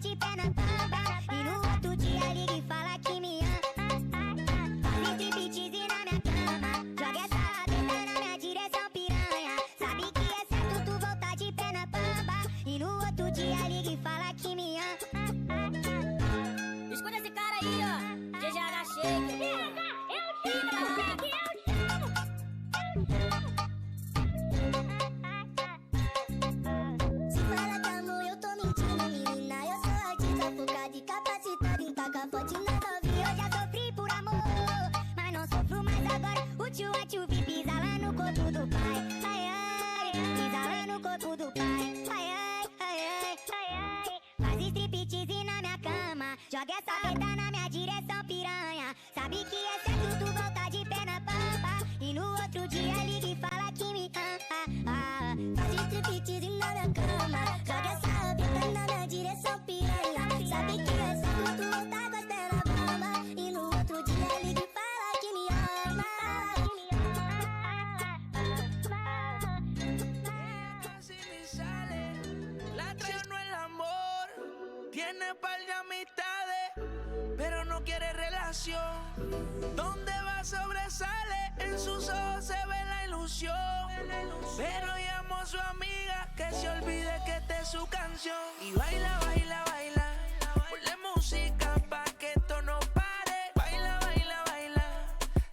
de pé na bamba. E no outro dia liga e fala que me ama. Faz striptease na minha cama. Joga essa rabeta na minha direção, piranha. Sabe que é certo tu voltar de pé na bamba. E no outro dia liga e fala que me ama. Escuta esse cara aí, ó. GGH Shake. Se fala que amor, eu tô mentindo, menina. Eu sou artista, focada e capacitada em tacar forte na novinha. Eu já sofri por amor, mas não sofro mais agora. O tio a tio vi pisa lá no corpo do pai. Ai, ai, pisa lá no corpo do pai. Ai, ai, ai, ai, ai, ai. Faz striptease na minha cama. Joga essa peta na minha direção, piranha. Sabe que é certo tu voltar de pé na pampa. E no outro dia liga e fala que me ama. Faz striptease na minha cama. Joga essa peta na minha direção, piranha. Sabe que é certo tu voltar com as pernas bamba. E no outro dia liga e fala que me ama. Así me sale, la trae no el amor, tiene par de amistades, pero no quiere relación. Donde va sobresale, en sus ojos se ve la ilusión. Pero llamó a su amiga que se olvide que esta es su canción. Y baila, baila, baila, ponle música pa' que esto no pare. Baila, baila, baila,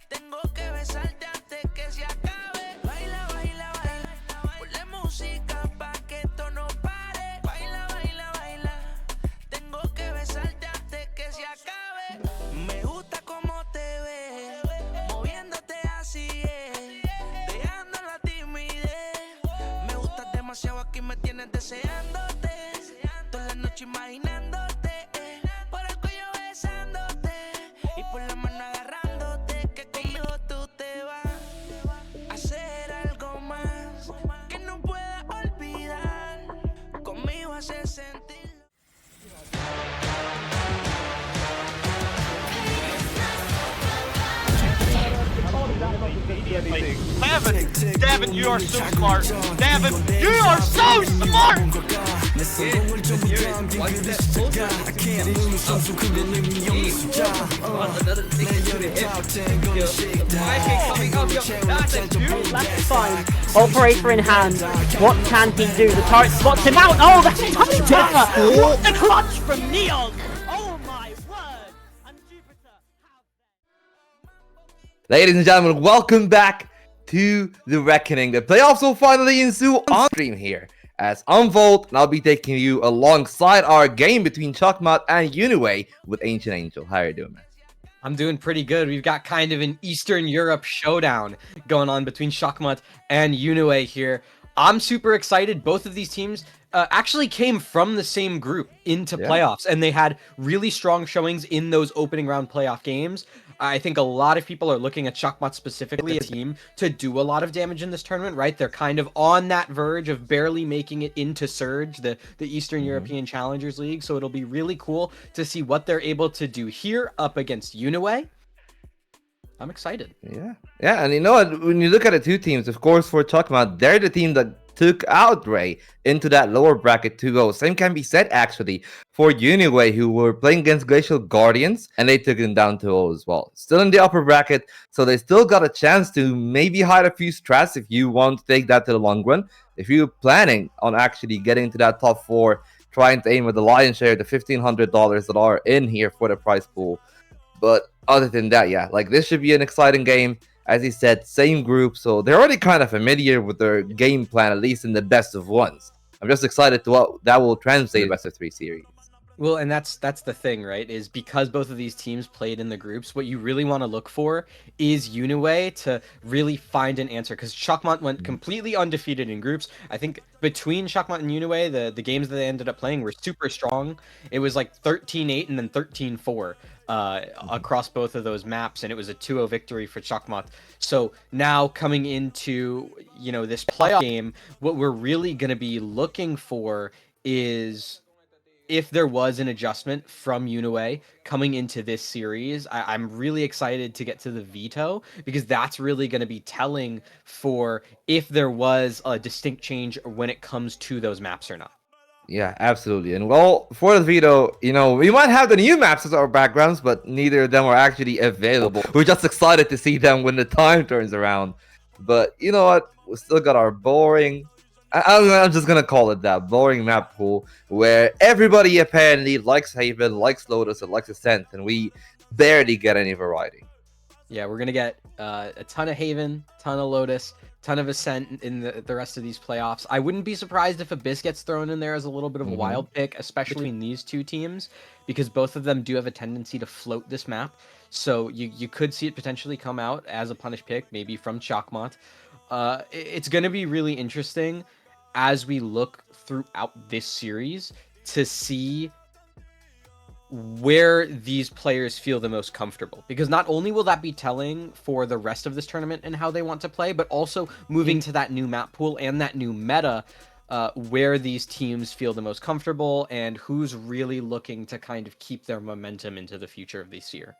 tengo que besarte antes que se acabe. Baila, baila, baila, ponle música pa' que esto no pare. Baila, baila, baila, tengo que besarte antes que se acabe. Me gusta cómo te ves, moviéndote así es, dejando la timidez. Me gustas demasiado, aquí me tienes deseándote, toda la noche imaginándote, por el cuello besándote y por la mano agarrándote, que conmigo tú te vas a hacer algo más que no puedas olvidar, conmigo haces sentir. Davin, you are so smart. Davin, you are so smart! That's fine. Operator in hand. What can he do? The turret spots him out. Oh, that's touchdown! What the clutch from Neon! Oh my word! And Jupiter Ladies and gentlemen, welcome back to The Reckoning. The playoffs will finally ensue on stream here as Unfold, and I'll be taking you alongside our game between Chakmat and Uniway with Ancient Angel. How are you doing, man? I'm doing pretty good. We've got kind of an Eastern Europe showdown going on between Chakmat and Uniway here. I'm super excited. Both of these teams actually came from the same group into playoffs, and they had really strong showings in those opening round playoff games. I think a lot of people are looking at Chakmat specifically as a team to do a lot of damage in this tournament, right? They're kind of on that verge of barely making it into Surge, the Eastern European Challengers League. So it'll be really cool to see what they're able to do here up against Uniway. I'm excited. Yeah, and you know what? When you look at the two teams, of course, for Chakmat, they're the team that took out Ray into that lower bracket 2-0. Same can be said, actually, for Uniway, who were playing against Glacial Guardians, and they took them down 2-0 as well. Still in the upper bracket, so they still got a chance to maybe hide a few strats if you want to take that to the long run. If you're planning on actually getting to that top 4, trying to aim at the lion's share, the $1,500 that are in here for the prize pool. But other than that, yeah, like this should be an exciting game. As he said, same group, so they're already kind of familiar with their game plan, at least in the best of ones. I'm just excited to what that will translate to the best of 3 series. Well, and that's the thing, right? Is because both of these teams played in the groups, what you really want to look for is Uniway to really find an answer. Because Chakmat went completely undefeated in groups. I think between Chakmat and Uniway, the games that they ended up playing were super strong. It was like 13-8 and then 13-4 across both of those maps, and it was a 2-0 victory for Chakmat. So now coming into, you know, this playoff game, what we're really going to be looking for is if there was an adjustment from Uniway coming into this series. I'm really excited to get to the veto, because that's really going to be telling for if there was a distinct change when it comes to those maps or not. Yeah, absolutely. And well, for the veto, we might have the new maps as our backgrounds, but neither of them are actually available. We're just excited to see them when the time turns around. But you know what? We still got our boring. I'm just gonna call it that boring map pool where everybody apparently likes Haven, likes Lotus, and likes Ascent, and we barely get any variety. Yeah, we're gonna get a ton of Haven, ton of Lotus, ton of Ascent in the rest of these playoffs. I wouldn't be surprised if Abyss gets thrown in there as a little bit of a wild pick, especially in these two teams, because both of them do have a tendency to float this map. So you could see it potentially come out as a punish pick, maybe from Chakmont. It's gonna be really interesting as we look throughout this series to see where these players feel the most comfortable, because not only will that be telling for the rest of this tournament and how they want to play, but also moving to that new map pool and that new meta, where these teams feel the most comfortable and who's really looking to kind of keep their momentum into the future of this year.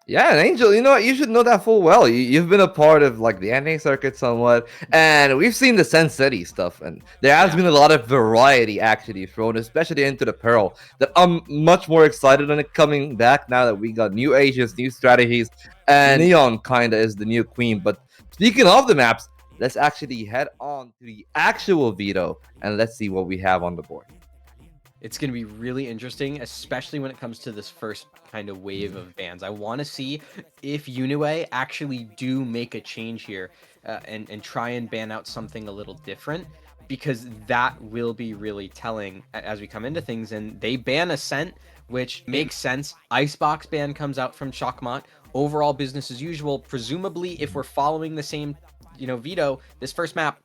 Yeah, and Angel, you know what? You should know that full well. You've been a part of like the NA circuit somewhat, and we've seen the Sen City stuff, and there has been a lot of variety actually thrown, especially into the Pearl. That I'm much more excited on it coming back now that we got new agents, new strategies, and Neon kinda is the new queen. But speaking of the maps, let's actually head on to the actual veto, and let's see what we have on the board. It's going to be really interesting, especially when it comes to this first kind of wave of bans. I want to see if Uniway actually do make a change here and try and ban out something a little different, because that will be really telling as we come into things. And they ban Ascent, which makes sense. Icebox ban comes out from Chakmont. Overall business as usual. Presumably, if we're following the same, veto, this first map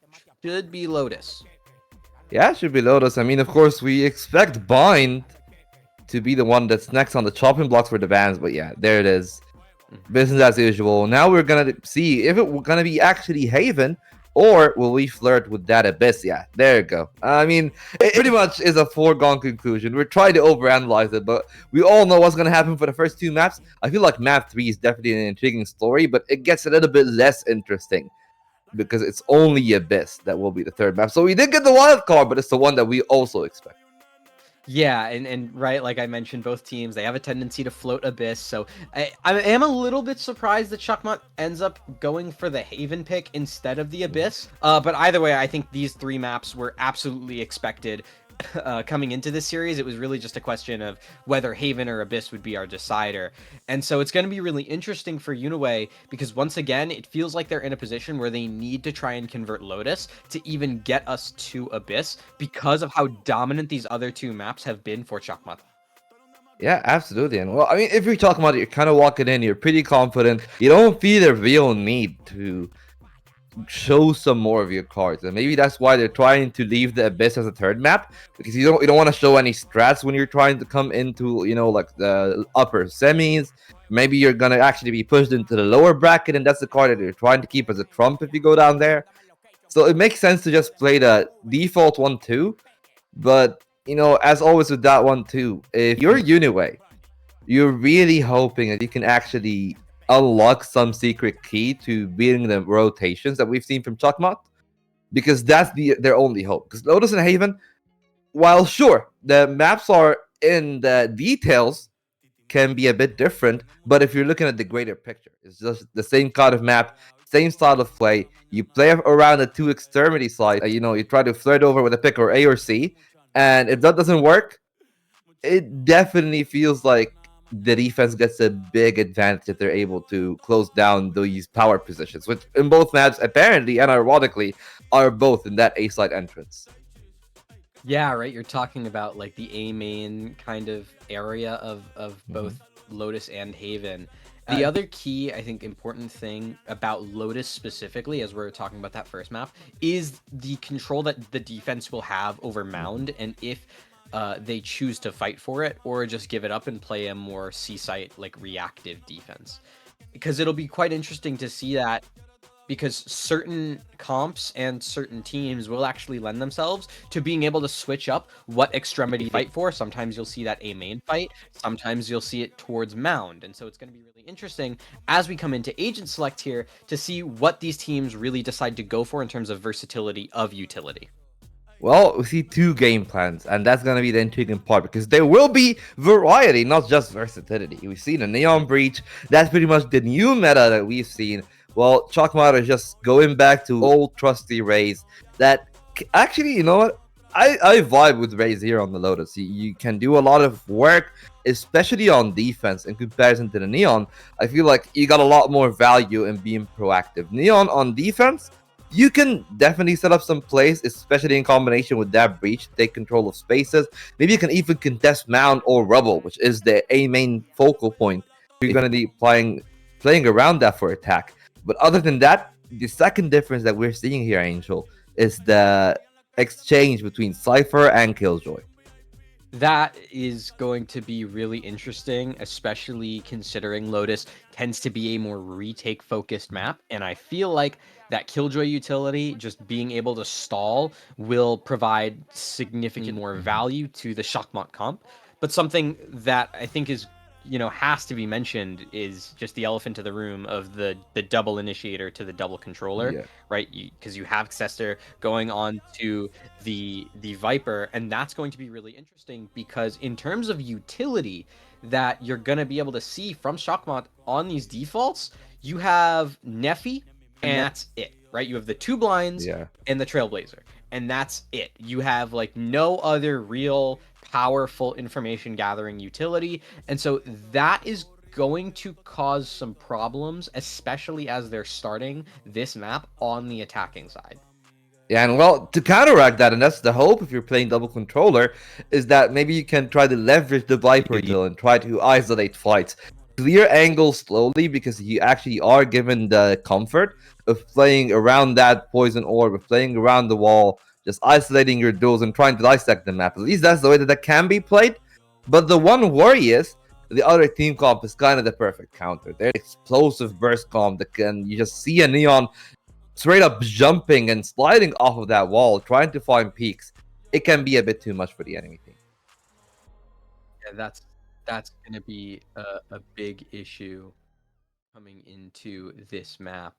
should be Lotus. Yeah, it should be Lotus. I mean, of course, we expect Bind to be the one that's next on the chopping blocks for the bans, but yeah, there it is. Business as usual. Now we're gonna see if it's gonna be actually Haven, or will we flirt with that Abyss? Yeah, there you go. I mean, it pretty much is a foregone conclusion. We're trying to overanalyze it, but we all know what's gonna happen for the first two maps. I feel like map 3 is definitely an intriguing story, but it gets a little bit less interesting, because it's only Abyss that will be the third map. So we did get the wild card, but it's the one that we also expect. Yeah, and right, like I mentioned, both teams, they have a tendency to float Abyss, so I am a little bit surprised that Chakmont ends up going for the Haven pick instead of the Abyss. But either way, I think these three maps were absolutely expected. Coming into this series, it was really just a question of whether Haven or Abyss would be our decider. And so it's going to be really interesting for Uniway, because once again, it feels like they're in a position where they need to try and convert Lotus to even get us to Abyss, because of how dominant these other two maps have been for Chakmont. Yeah, absolutely. And well, I mean, if you're talking about it, you're kind of walking in, you're pretty confident. You don't feel the real need to show some more of your cards, and maybe that's why they're trying to leave the Abyss as a third map, because you don't want to show any strats when you're trying to come into like the upper semis. Maybe you're gonna actually be pushed into the lower bracket, and that's the card that you're trying to keep as a trump if you go down there. So it makes sense to just play the default 1-2, but as always with that 1-2, if you're Uniway, you're really hoping that you can actually unlock some secret key to beating the rotations that we've seen from Chakmont, because that's their only hope. Because Lotus and Haven, while sure the maps are in the details can be a bit different, but if you're looking at the greater picture, it's just the same kind of map, same style of play. You play around the two extremity sides. You try to flirt over with a pick or A or C, and if that doesn't work, it definitely feels like the defense gets a big advantage if they're able to close down these power positions, which in both maps, apparently and ironically, are both in that A side entrance. Yeah, right. You're talking about like the A main kind of area of both Lotus and Haven. The other key, I think, important thing about Lotus specifically, as we're talking about that first map, is the control that the defense will have over Mound, and if they choose to fight for it or just give it up and play a more C-site, like reactive defense. Because it'll be quite interesting to see that, because certain comps and certain teams will actually lend themselves to being able to switch up what extremity fight for. Sometimes you'll see that A main fight, sometimes you'll see it towards Mound, and so it's going to be really interesting as we come into agent select here to see what these teams really decide to go for in terms of versatility of utility. Well, we see two game plans, and that's gonna be the intriguing part because there will be variety, not just versatility. We've seen a Neon Breach. That's pretty much the new meta that we've seen. Well, Chalkmart is just going back to old trusty Rays. That actually, you know what? I vibe with Rays here on the Lotus. You can do a lot of work, especially on defense in comparison to the Neon. I feel like you got a lot more value in being proactive. Neon on defense, you can definitely set up some plays, especially in combination with that breach, take control of spaces. Maybe you can even contest mound or rubble, which is the A main focal point. You're going to be playing around that for attack. But other than that, the second difference that we're seeing here, Angel, is the exchange between Cypher and Killjoy. That is going to be really interesting, especially considering Lotus tends to be a more retake focused map. And I feel like that Killjoy utility, just being able to stall, will provide significant more value to the Shockmont comp. But something that I think is, has to be mentioned is just the elephant in the room of the double initiator to the double controller, right? Because you have Xester going on to the Viper, and that's going to be really interesting because in terms of utility that you're going to be able to see from Shockmont on these defaults, you have Neffy, and that's it, right? You have the two blinds and the Trailblazer, and that's it. You have like no other real powerful information gathering utility, and so that is going to cause some problems, especially as they're starting this map on the attacking side. Yeah, and well, to counteract that, and that's the hope if you're playing double controller, is that maybe you can try to leverage the Viper deal and try to isolate fights. Clear angles slowly because you actually are given the comfort of playing around that poison orb, of playing around the wall, just isolating your duels and trying to dissect the map. At least that's the way that can be played. But the one worry is the other team comp is kind of the perfect counter. They're explosive burst comp that you just see a Neon straight up jumping and sliding off of that wall, trying to find peaks. It can be a bit too much for the enemy team. Yeah, that's going to be a big issue coming into this map.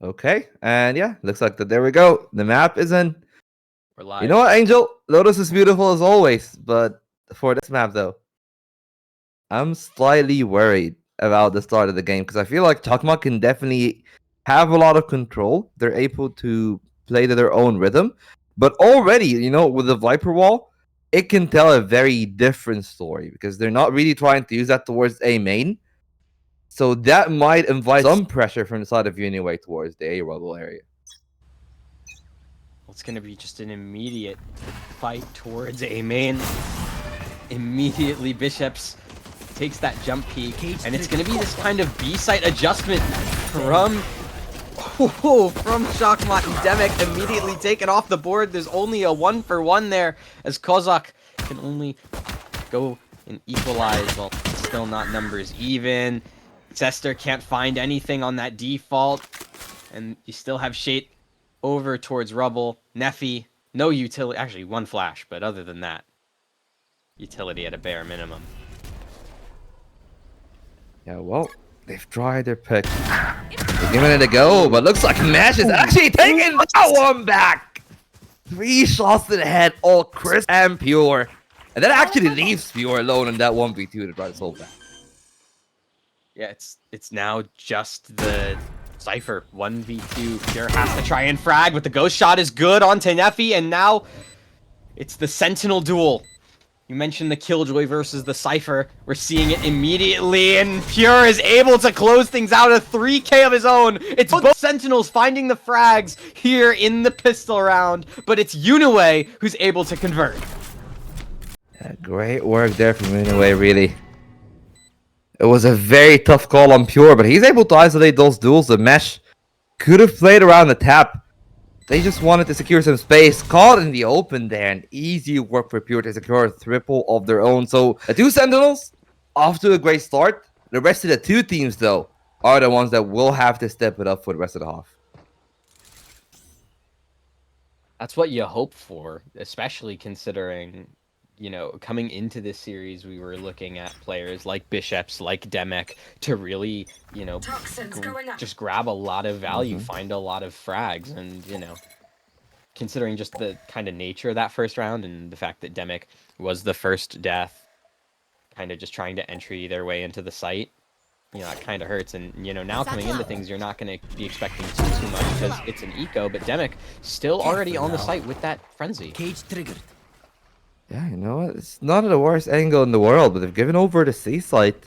Okay, and yeah, looks like that. There we go. The map is in. We're live. You know what, Angel? Lotus is beautiful as always, but for this map though, I'm slightly worried about the start of the game because I feel like Chakma can definitely have a lot of control. They're able to play to their own rhythm, but already, with the Viper wall, it can tell a very different story because they're not really trying to use that towards A main. So that might invite some pressure from the side of Uniway towards the A rubble area. It's going to be just an immediate fight towards A main. Immediately, Bishops takes that jump peek, and it's going to be this kind of B-site adjustment from Shockmont. Endemic immediately taken off the board. There's only a 1-for-1 there, as Kozak can only go and equalize. Well, still not numbers even. Xester can't find anything on that default, and you still have Shade over towards Rubble. Neffy, no utility. Actually, one flash, but other than that, utility at a bare minimum. Yeah, well, they've tried their pick. They're giving it a go, but looks like Nash is actually taking that one back. 3 shots to the head, all crisp and pure. And that actually leaves Pure alone in that 1v2 to try to solve that. Yeah, it's now just the Cypher 1v2. Pure has to try and frag, but the ghost shot is good onto Neffy, and now it's the Sentinel duel. You mentioned the Killjoy versus the Cypher. We're seeing it immediately, and Pure is able to close things out of 3k of his own. It's both Sentinels finding the frags here in the pistol round, but it's Uniway who's able to convert. Yeah, great work there from Uniway, really. It was a very tough call on Pure, but he's able to isolate those duels. The Mesh could have played around the tap. They just wanted to secure some space. Caught in the open there, and easy work for Pure to secure a triple of their own. So the 2 Sentinels, off to a great start. The rest of the 2 teams, though, are the ones that will have to step it up for the rest of the half. That's what you hope for, especially considering, you know, coming into this series, we were looking at players like Bishops, like Demek, to really, you know, just grab a lot of value, find a lot of frags, and, you know, considering just the kind of nature of that first round and the fact that Demek was the first death, kind of just trying to entry their way into the site, you know, it kind of hurts. And, you know, now coming into things, you're not going to be expecting too much because it's an eco, but Demek still already on the site with that frenzy. Cage triggered. Yeah, you know what? It's not the worst angle in the world, but they've given over the C site.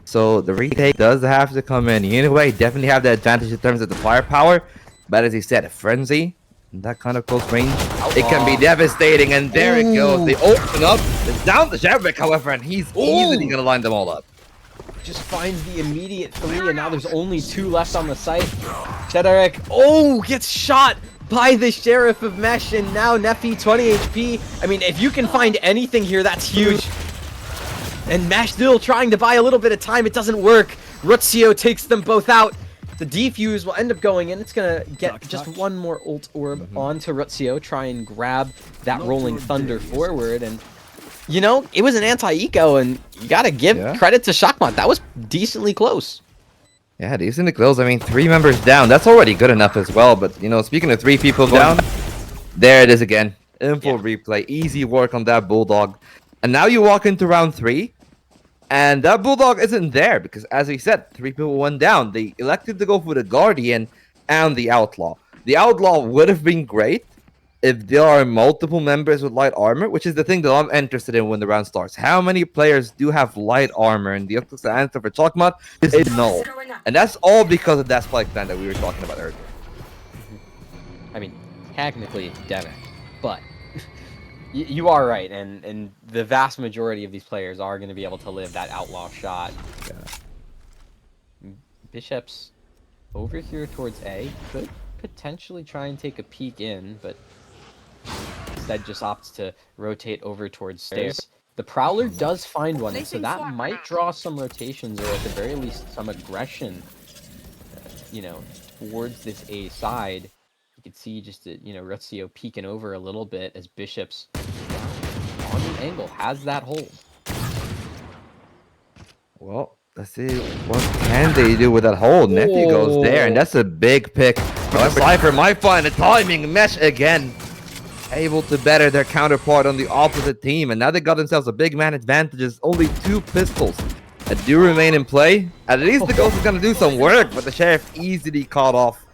So the retake does have to come in. Anyway, definitely have the advantage in terms of the firepower. But as he said, a frenzy in that kind of close range, it can be devastating. And there it goes. They open up. It's down to Shevrik, however, and he's easily going to line them all up. Just finds the immediate 3, and now there's only 2 left on the site. Shedderek, gets shot by the Sheriff of Mesh, and now Nefi 20 HP. I mean, if you can find anything here, that's huge. And Mesh still trying to buy a little bit of time. It doesn't work. Rutzio takes them both out. The defuse will end up going in. It's going to get just one more ult orb onto Rutzio, try and grab that Rolling Thunder forward, and you know, it was an anti-eco, and you gotta give credit to Shakmat. That was decently close. Yeah, decently close. I mean, 3 members down. That's already good enough as well. But, you know, speaking of 3 people down, there it is again. Info replay. Easy work on that Bulldog. And now you walk into round 3, and that Bulldog isn't there because, as we said, 3 people went down. They elected to go for the Guardian and the Outlaw. The Outlaw would have been great if there are multiple members with light armor, which is the thing that I'm interested in when the round starts. How many players do have light armor? And the answer for Chokmat is no. And that's all because of that spike plan that we were talking about earlier. I mean, technically, Demek, but you are right, and the vast majority of these players are going to be able to live that outlaw shot. Bishop's over here towards A, could potentially try and take a peek in, but instead just opts to rotate over towards stairs. The Prowler does find one, so that might draw some rotations, or at the very least some aggression, you know, towards this A side. You can see just, you know, Rutzio peeking over a little bit as Bishop's on the angle, has that hold. Well, let's see what can they do with that hold. Nephew goes there, and that's a big pick. However, Cypher might find the timing. Mesh again, able to better their counterpart on the opposite team, and now they got themselves a big man advantage. Only 2 pistols that do remain in play. At least the Ghost is going to do some work, but the Sheriff easily caught off.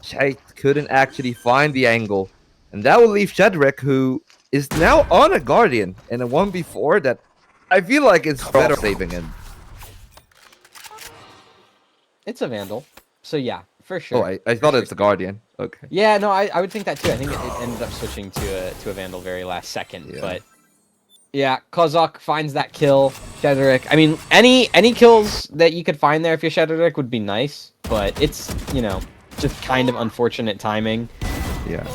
Shade couldn't actually find the angle, and that will leave Shedrick, who is now on a Guardian in a 1v4 that I feel like it's better saving him. It's a Vandal, so yeah, for sure. Oh, I thought it's a Guardian. Okay. Yeah, no, I would think that too. I think it ended up switching to a Vandal very last second, but yeah, Kozak finds that kill. Shedrick, I mean, any kills that you could find there if you're Shedrick would be nice, but it's, you know, just kind of unfortunate timing. Yeah.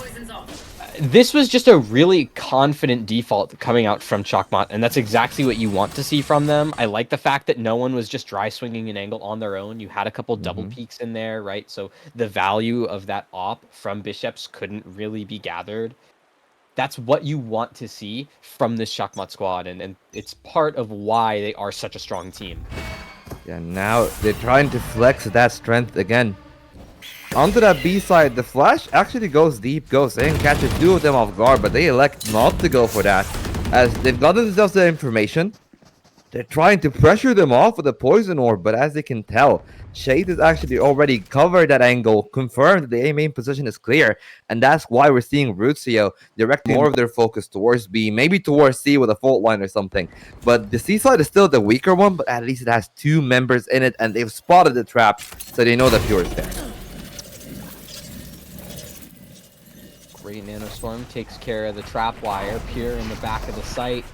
This was just a really confident default coming out from Chokmat, and that's exactly what you want to see from them. I like the fact that no one was just dry swinging an angle on their own. You had a couple double peaks in there, right? So the value of that op from Bishops couldn't really be gathered. That's what you want to see from this Chokmat squad, and it's part of why they are such a strong team. Yeah, now they're trying to flex that strength again. Onto that B side, the flash actually goes deep, goes in, catches 2 of them off guard, but they elect not to go for that, as they've gotten themselves the information. They're trying to pressure them off with a poison orb, but as they can tell, Shade has actually already covered that angle, confirmed that the A main position is clear, and that's why we're seeing Rutzio direct more of their focus towards B, maybe towards C with a fault line or something. But the C side is still the weaker one, but at least it has 2 members in it, and they've spotted the trap, so they know that Pure is there. Great Nanostorm takes care of the trap wire. Pure in the back of the site.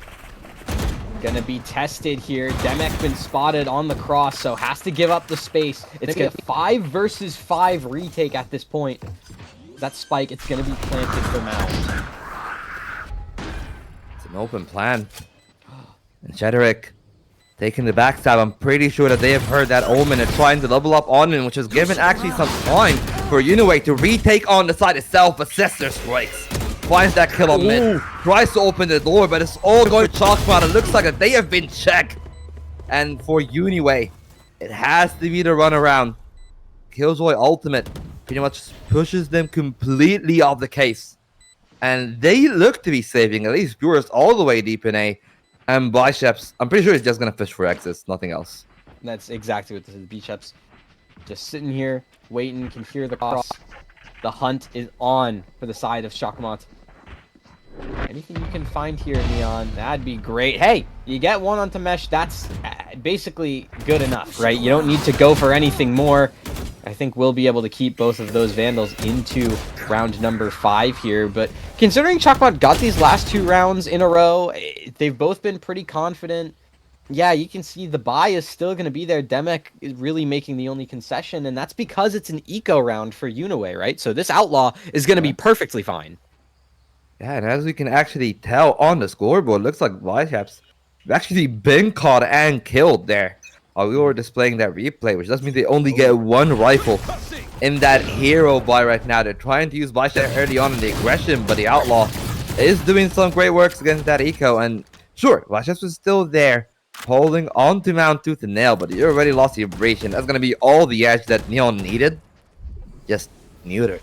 Gonna be tested here. Demek been spotted on the cross, so has to give up the space. It's gonna be a 5 versus 5 retake at this point. That spike, it's gonna be planted for Mouse. It's an open plan. And Shedrick taking the backstab. I'm pretty sure that they have heard that Omen and trying to double up on him, which has given actually some time for Unaway to retake on the side itself, but Cester strikes. Finds that kill on mid. Tries to open the door, but it's all going to Chalkmont. It looks like that they have been checked. And for Uniway, it has to be the runaround. Killjoy ultimate pretty much pushes them completely off the case. And they look to be saving at least viewers all the way deep in A. And Biceps, I'm pretty sure he's just going to fish for exits, nothing else. That's exactly what this is. Biceps just sitting here, waiting, can hear the cross. The hunt is on for the side of Chakmont. Anything you can find here, Neon, that'd be great. Hey, you get one onto Mesh, that's basically good enough, right? You don't need to go for anything more. I think we'll be able to keep both of those Vandals into round number 5 here. But considering Chakmont got these last 2 rounds in a row, they've both been pretty confident. Yeah, you can see the buy is still going to be there. Demek is really making the only concession, and that's because it's an eco round for Unaway, right? So this Outlaw is going to be perfectly fine. Yeah, and as we can actually tell on the scoreboard, looks like Biceps have actually been caught and killed there. We were displaying that replay, which does mean they only get 1 rifle in that hero buy right now. They're trying to use Biceps early on in the aggression, but the Outlaw is doing some great works against that eco. And sure, Biceps is still there, holding on to Mount Tooth and Nail, but you already lost the abrasion. That's going to be all the edge that Neon needed. Just neutered.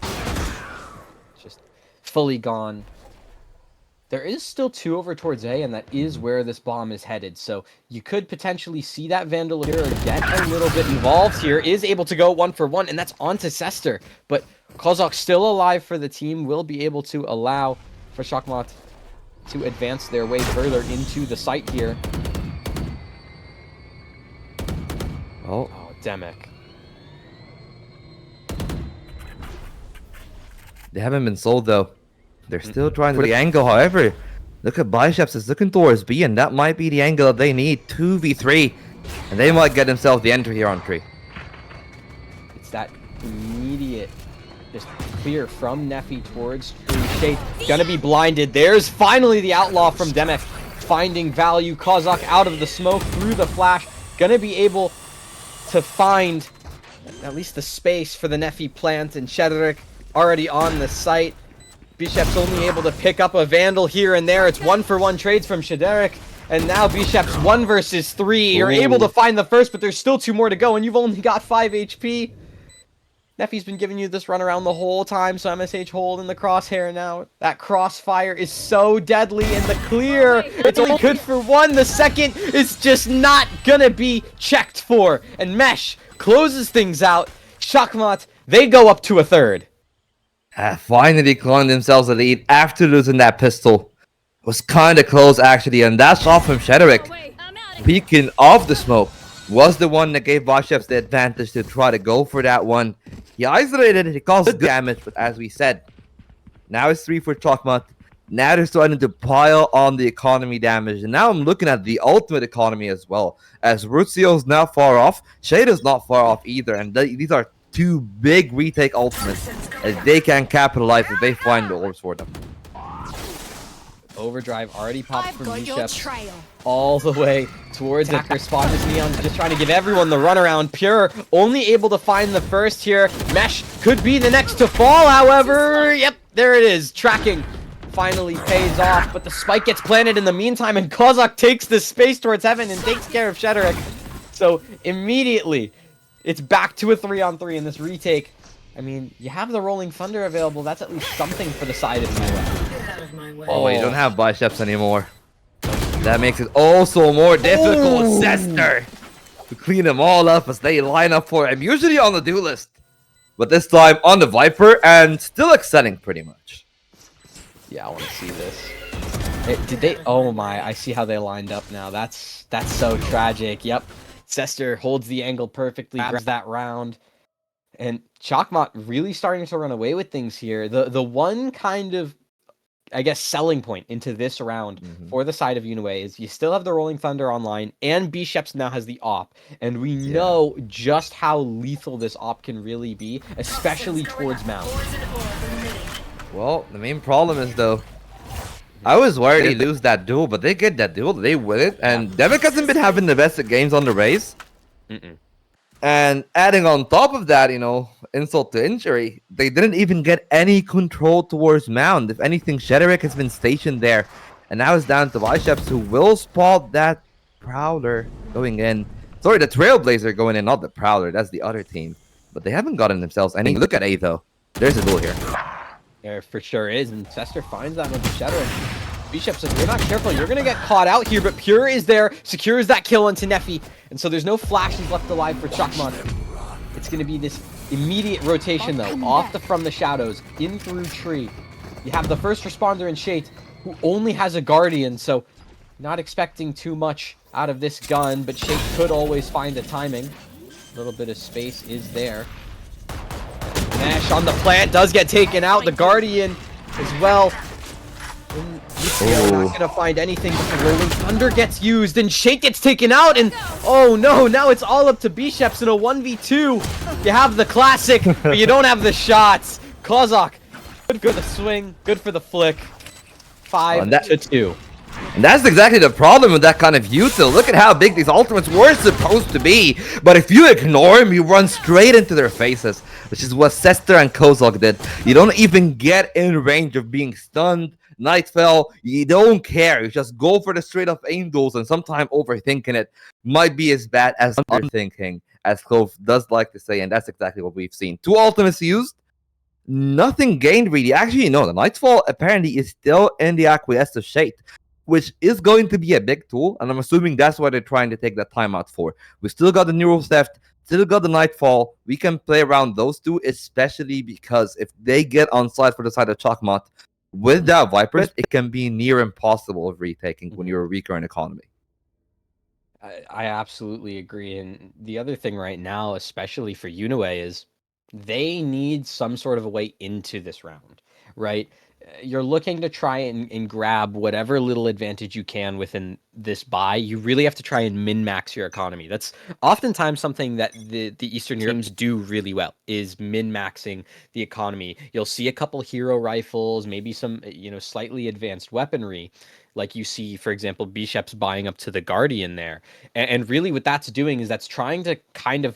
Just fully gone. There is still 2 over towards A, and that is where this bomb is headed. So you could potentially see that Vandal here get a little bit involved here. Is able to go 1 for 1, and that's onto Cester. But Kozak still alive for the team, will be able to allow for Chakmont to advance their way further into the site here. Oh, Demek. They haven't been sold though. They're still trying to the angle. However, look at Biceps is looking towards B, and that might be the angle that they need. 2v3, and they might get themselves the entry here on 3. It's that immediate just clear from Neffy towards Tree. Shade gonna be blinded. There's finally the Outlaw from Demek finding value. Kozak out of the smoke through the flash. Gonna be able to find at least the space for the Neffy plant, and Shedrick already on the site. Bishop's only able to pick up a Vandal here and there. It's 1 for 1 trades from Shedrick. And now Bishop's 1 versus 3. You're able to find the first, but there's still 2 more to go, and you've only got 5 HP. Neffy's been giving you this run around the whole time, so MSH holding the crosshair now. That crossfire is so deadly in the clear. It's only good for 1. The second is just not gonna be checked for. And Mesh closes things out. Chakmont, they go up to a 3rd. Finally clawing themselves a lead after losing that pistol. Was kind of close actually, and that shot from Shedrick, peeking off the smoke, was the one that gave Biceps the advantage to try to go for that one. He isolated it, he caused good damage, but as we said, now it's 3 for Chakmont. Now they're starting to pile on the economy damage, and now I'm looking at the ultimate economy as well. As Ruzio's not far off, Shade is not far off either, and these are 2 big retake ultimates as they can capitalize if they find the orbs for them. Overdrive already popped from Bishop all the way towards the respawn. Neon just trying to give everyone the runaround. Pure only able to find the first here. Mesh could be the next to fall, however. Yep, there it is. Tracking finally pays off, but the spike gets planted in the meantime, and Kozak takes the space towards heaven and takes care of Shedrick. So immediately, it's back to a 3-on-3 in this retake. I mean, you have the Rolling Thunder available. That's at least something for the side of you. Oh, you don't have Biceps anymore. That makes it also more difficult. Cester to clean them all up as they line up for him. Usually on the do list, but this time on the Viper and still excelling pretty much. Yeah, I want to see this. Did they? Oh my! I see how they lined up now. That's so tragic. Yep. Cester holds the angle perfectly, grabs that round, and Chakmont really starting to run away with things here. The one kind of, I guess, selling point into this round for the side of Unaway is you still have the Rolling Thunder online, and Bishops now has the op, and we know just how lethal this op can really be, especially towards Mount. Well, the main problem is though, I was worried they lose that duel, but they get that duel, they win it, and Demek hasn't been having the best games on the race. And adding on top of that, you know, insult to injury, they didn't even get any control towards Mound. If anything, Shederick has been stationed there. And now it's down to Bishops, who will spot that Prowler going in. Sorry, the Trailblazer going in, not the Prowler. That's the other team. But they haven't gotten themselves any. Look at A, though. There's a duel here. There for sure is, and Sester finds that with the Shederick. Bishop says, "You're not careful, you're gonna get caught out here," but Pure is there, secures that kill onto Neffy, and so there's no flashes left alive for Chakmon. It's gonna be this immediate rotation though, from the shadows, in through tree. You have the first responder in Shade, who only has a Guardian, so not expecting too much out of this gun, but Shade could always find the timing. A little bit of space is there. Nash on the plant does get taken out. The Guardian as well. Not gonna find anything, but the Rolling Thunder gets used and Shake gets taken out, and oh no, now it's all up to Bishops in a 1v2. You have the classic, but you don't have the shots. Kozak, good for the swing, good for the flick. 5-2. And that's exactly the problem with that kind of util. Look at how big these ultimates were supposed to be. But if you ignore them, you run straight into their faces, which is what Sester and Kozak did. You don't even get in range of being stunned. Nightfell, you don't care. You just go for the straight up aim duels, and sometimes overthinking it might be as bad as underthinking, as Clove does like to say, and that's exactly what we've seen. 2 ultimates used, nothing gained really. Actually, no, the Nightfall apparently is still in the Acquiesce of Shade, which is going to be a big tool, and I'm assuming that's what they're trying to take that timeout for. We still got the Neural Theft, still got the Nightfall. We can play around those two, especially because if they get on side for the side of Chakmot, with that Vipers, it can be near impossible of retaking when you're a weaker in economy. I absolutely agree. And the other thing right now, especially for Unue, is they need some sort of a way into this round, right? You're looking to try and grab whatever little advantage you can within this buy. You really have to try and min-max your economy. That's oftentimes something that the Eastern teams do really well, is min-maxing the economy. You'll see a couple hero rifles, maybe some, slightly advanced weaponry, like you see, for example, Bishops buying up to the Guardian there. And really what that's doing is that's trying to kind of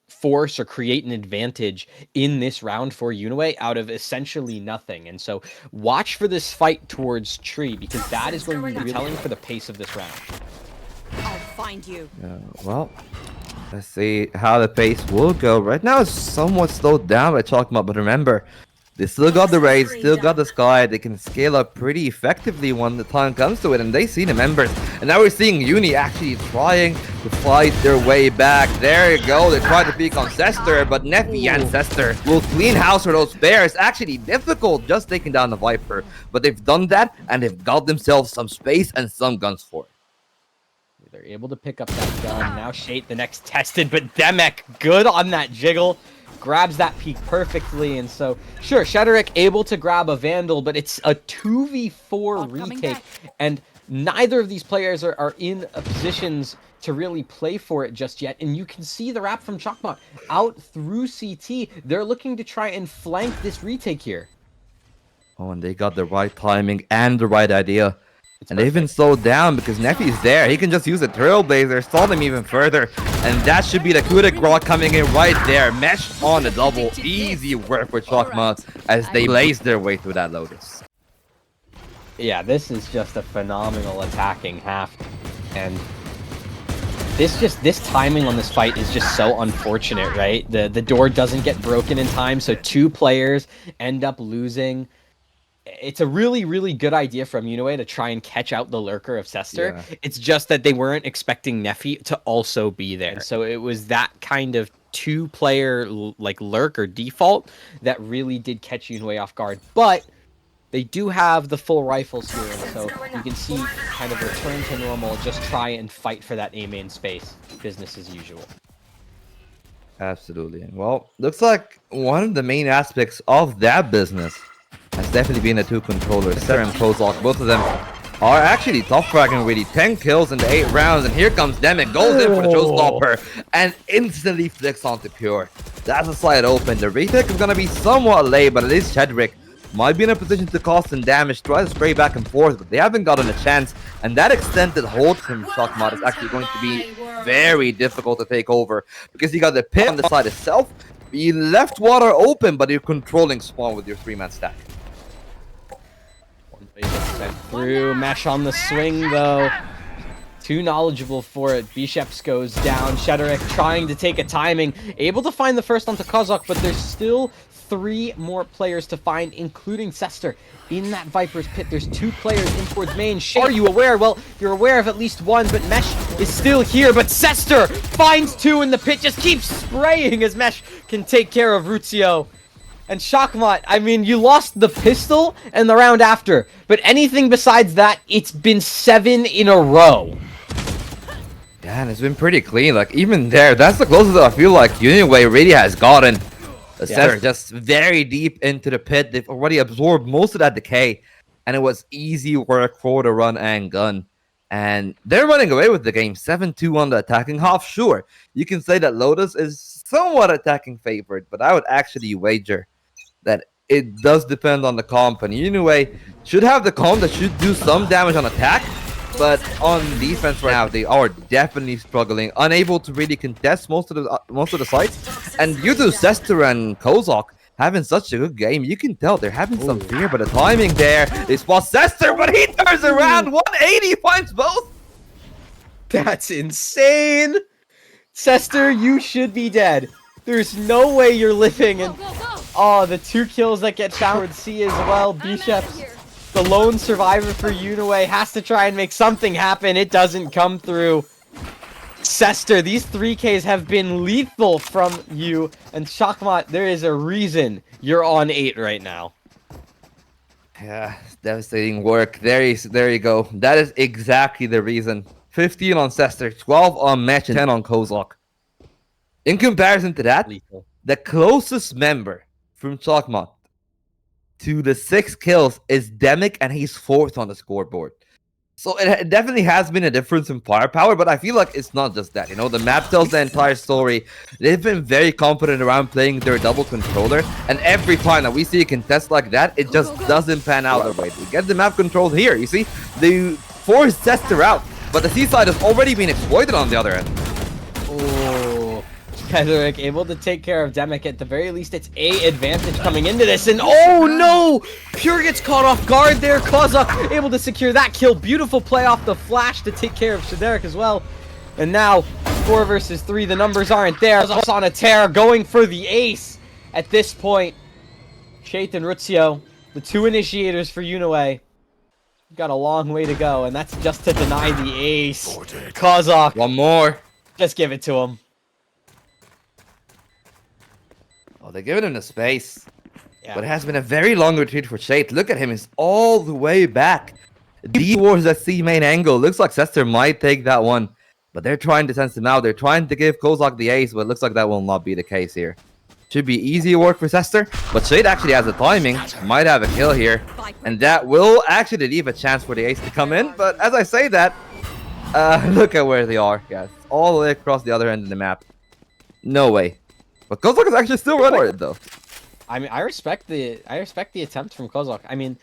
force or create an advantage in this round for Unue out of essentially nothing. And so watch for this fight towards tree, because that is going to be really telling for the pace of this round. I'll find you. Well, let's see how the pace will go. Right now it's somewhat slowed down by Chakmot, but remember, they still got the raids, still got the sky. They can scale up pretty effectively when the time comes to it, and they see the members. And now we're seeing Uni actually trying to fight their way back. There you go. They try to peek on Sester, but Neffy and Sester will clean house for those bears. Actually difficult just taking down the Viper, but they've done that, and they've got themselves some space and some guns for it. They're able to pick up that gun. Now Shade the next tested, but Demek good on that jiggle. Grabs that peak perfectly, and so sure, Shederick able to grab a Vandal, but it's a 2v4 retake, and neither of these players are in positions to really play for it just yet. And you can see the wrap from Chakmot out through CT. They're looking to try and flank this retake here. Oh, and they got the right timing and the right idea. And they've been slowed down because Neffy's there. He can just use a Trailblazer, stall them even further. And that should be the coup de grace coming in right there. Mesh on the double. Easy work for Chakmot as they blaze their way through that Lotus. Yeah, this is just a phenomenal attacking half. And this timing on this fight is just so unfortunate, right? The door doesn't get broken in time, so 2 players end up losing. It's a really, really good idea from Unue to try and catch out the lurker of Sester. Yeah. It's just that they weren't expecting Neffy to also be there. So it was that kind of 2-player like lurk or default that really did catch Unue off guard. But they do have the full rifles here, and so you can see kind of return to normal, just try and fight for that A main space. Business as usual. Absolutely. Well, looks like one of the main aspects of that business has definitely been the 2 controllers, Sester and Kozak. Both of them are actually top fragging really. 10 kills in the 8 rounds, and here comes Demek, goes in for the showstopper, and instantly flicks onto Pure. That's a slide open. The retake is going to be somewhat late, but it is Shedrick might be in a position to cause some damage, try to spray back and forth, but they haven't gotten a chance. And that extended hold from Shockmod is actually going to be very difficult to take over, because you got the pit on the side itself. You left water open, but you're controlling spawn with your 3-man stack. One play gets sent through. Mesh on the swing, though. Too knowledgeable for it. Bisheps goes down. Shederick trying to take a timing. Able to find the first onto Kozak, but there's still 3 more players to find, including Sester. In that Viper's pit, there's 2 players in towards main. Are you aware? Well, you're aware of at least one, but Mesh is still here. But Sester finds 2 in the pit, just keeps spraying as Mesh can take care of Ruzio. And Shockmot, I mean, you lost the pistol and the round after, but anything besides that, it's been 7 in a row. Yeah, and it's been pretty clean. Like, even there, that's the closest I feel like Uniway really has gotten. The Sester just very deep into the pit. They've already absorbed most of that decay, and it was easy work for the run and gun. And they're running away with the game. 7-2 on the attacking half. Sure, you can say that Lotus is somewhat attacking favored, but I would actually wager that it does depend on the comp. And Uniway should have the comp that should do some damage on attack, but on defense right now, they are definitely struggling, unable to really contest most of the sites. And due to Sester and Kozak having such a good game, you can tell they're having some fear. But the timing there, they spot Sester, but he turns around 180, finds both. That's insane. Sester, you should be dead. There's no way you're living. And oh, the 2 kills that get showered C as well. Bisheps, the lone survivor for Uniway, has to try and make something happen. It doesn't come through. Sester, these 3Ks have been lethal from you. And Shockmot, there is a reason you're on 8 right now. Yeah, devastating work. There you go. That is exactly the reason. 15 on Sester, 12 on Mesh, and 10 on Kozak. In comparison to that, lethal. The closest member from Shockmot to the 6 kills is Demic, and he's 4th on the scoreboard. So it definitely has been a difference in firepower, but I feel like it's not just that. You know, the map tells the entire story. They've been very confident around playing their double controller, and every time that we see a contest like that, it just doesn't pan out the way. We get the map controlled here, you see? They force Sester out, but the seaside has already been exploited on the other end. Oh, Shederick able to take care of Demic. At the very least, it's a advantage coming into this. And oh no! Pure gets caught off guard there. Kozak able to secure that kill. Beautiful play off the flash to take care of Shederick as well. And now, 4 versus 3, the numbers aren't there. Kozak's on a tear, going for the ace at this point. Shait and Ruzio, the 2 initiators for Uniway. Got a long way to go, and that's just to deny the ace. Kozak. One more. Just give it to him. Oh, they're giving him the space. Yeah. But it has been a very long retreat for Shade. Look at him, he's all the way back. Deep towards that C main angle. Looks like Sester might take that one. But they're trying to sense him out. They're trying to give Kozak the ace, but it looks like that will not be the case here. Should be easy work for Sester, but Shade actually has the timing. Might have a kill here. And that will actually leave a chance for the ace to come in. But as I say that, look at where they are, guys. All the way across the other end of the map. No way. But Kozak is actually still running for it, though. I mean, I respect the attempt from Kozak. I mean,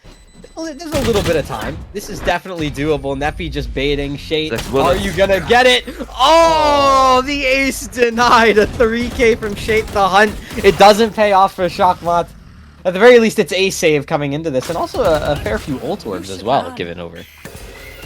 there's a little bit of time. This is definitely doable. Neffy just baiting. Shade, are you gonna get it? Oh, the ace denied. A 3K from Shade the Hunt. It doesn't pay off for Shockmot. At the very least, it's a save coming into this, and also a fair few ult orbs as well given over.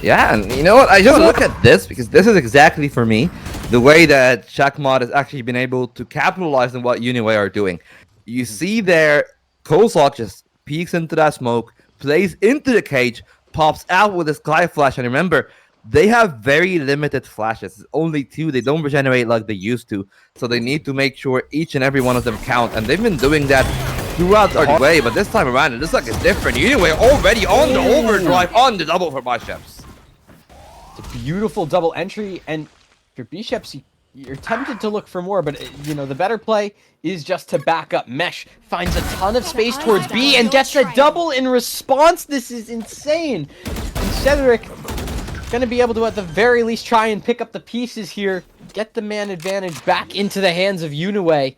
Yeah, and you know what? I just look at this because this is exactly for me the way that Shockmot has actually been able to capitalize on what Uniway are doing. You see there, Kozak just peeks into that smoke, plays into the cage, pops out with a sky flash, and remember, they have very limited flashes. It's only 2. They don't regenerate like they used to, so they need to make sure each and every one of them count, and they've been doing that throughout our way, but this time around, it looks like it's different. Uniway already on the overdrive, on the double for Bisheps. It's a beautiful double entry, and for Bisheps, you're tempted to look for more, but you know, the better play is just to back up. Mesh finds a ton of space towards B and gets a double in response. This is insane. And Shederick gonna be able to at the very least try and pick up the pieces here, get the man advantage back into the hands of Uniway.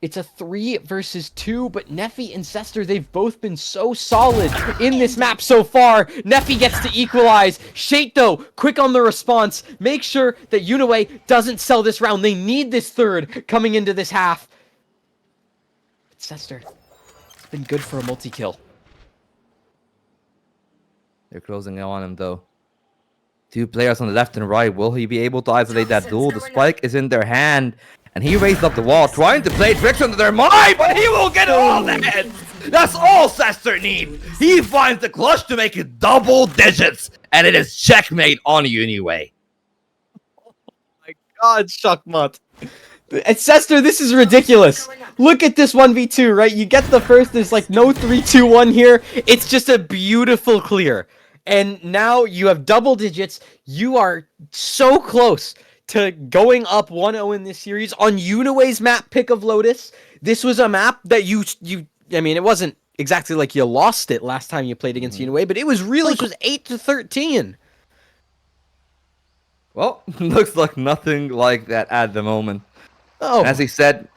It's a 3 versus 2, but Neffy and Sester, they've both been so solid in this map so far. Neffy gets to equalize. Shate, though, quick on the response. Make sure that Uniway doesn't sell this round. They need this third coming into this half. But Sester, it's been good for a multi-kill. They're closing on him, though. 2 players on the left and right. Will he be able to isolate that duel? The spike is in their hand. And he raised up the wall, trying to play tricks under their mind, but he will get all that! That's all Sester needs! He finds the clutch to make it double digits, and it is checkmate on Uniway. Oh my god, Shakmat. And Sester, this is ridiculous. Look at this 1v2, right? You get the first, there's like no 3-2-1 here. It's just a beautiful clear. And now you have double digits. You are so close to going up 1-0 in this series on Uniway's map pick of Lotus. This was a map that I mean, it wasn't exactly like you lost it last time you played against Uniway, but it was really, it was 8-13. Well, looks like nothing like that at the moment. Oh. As he said,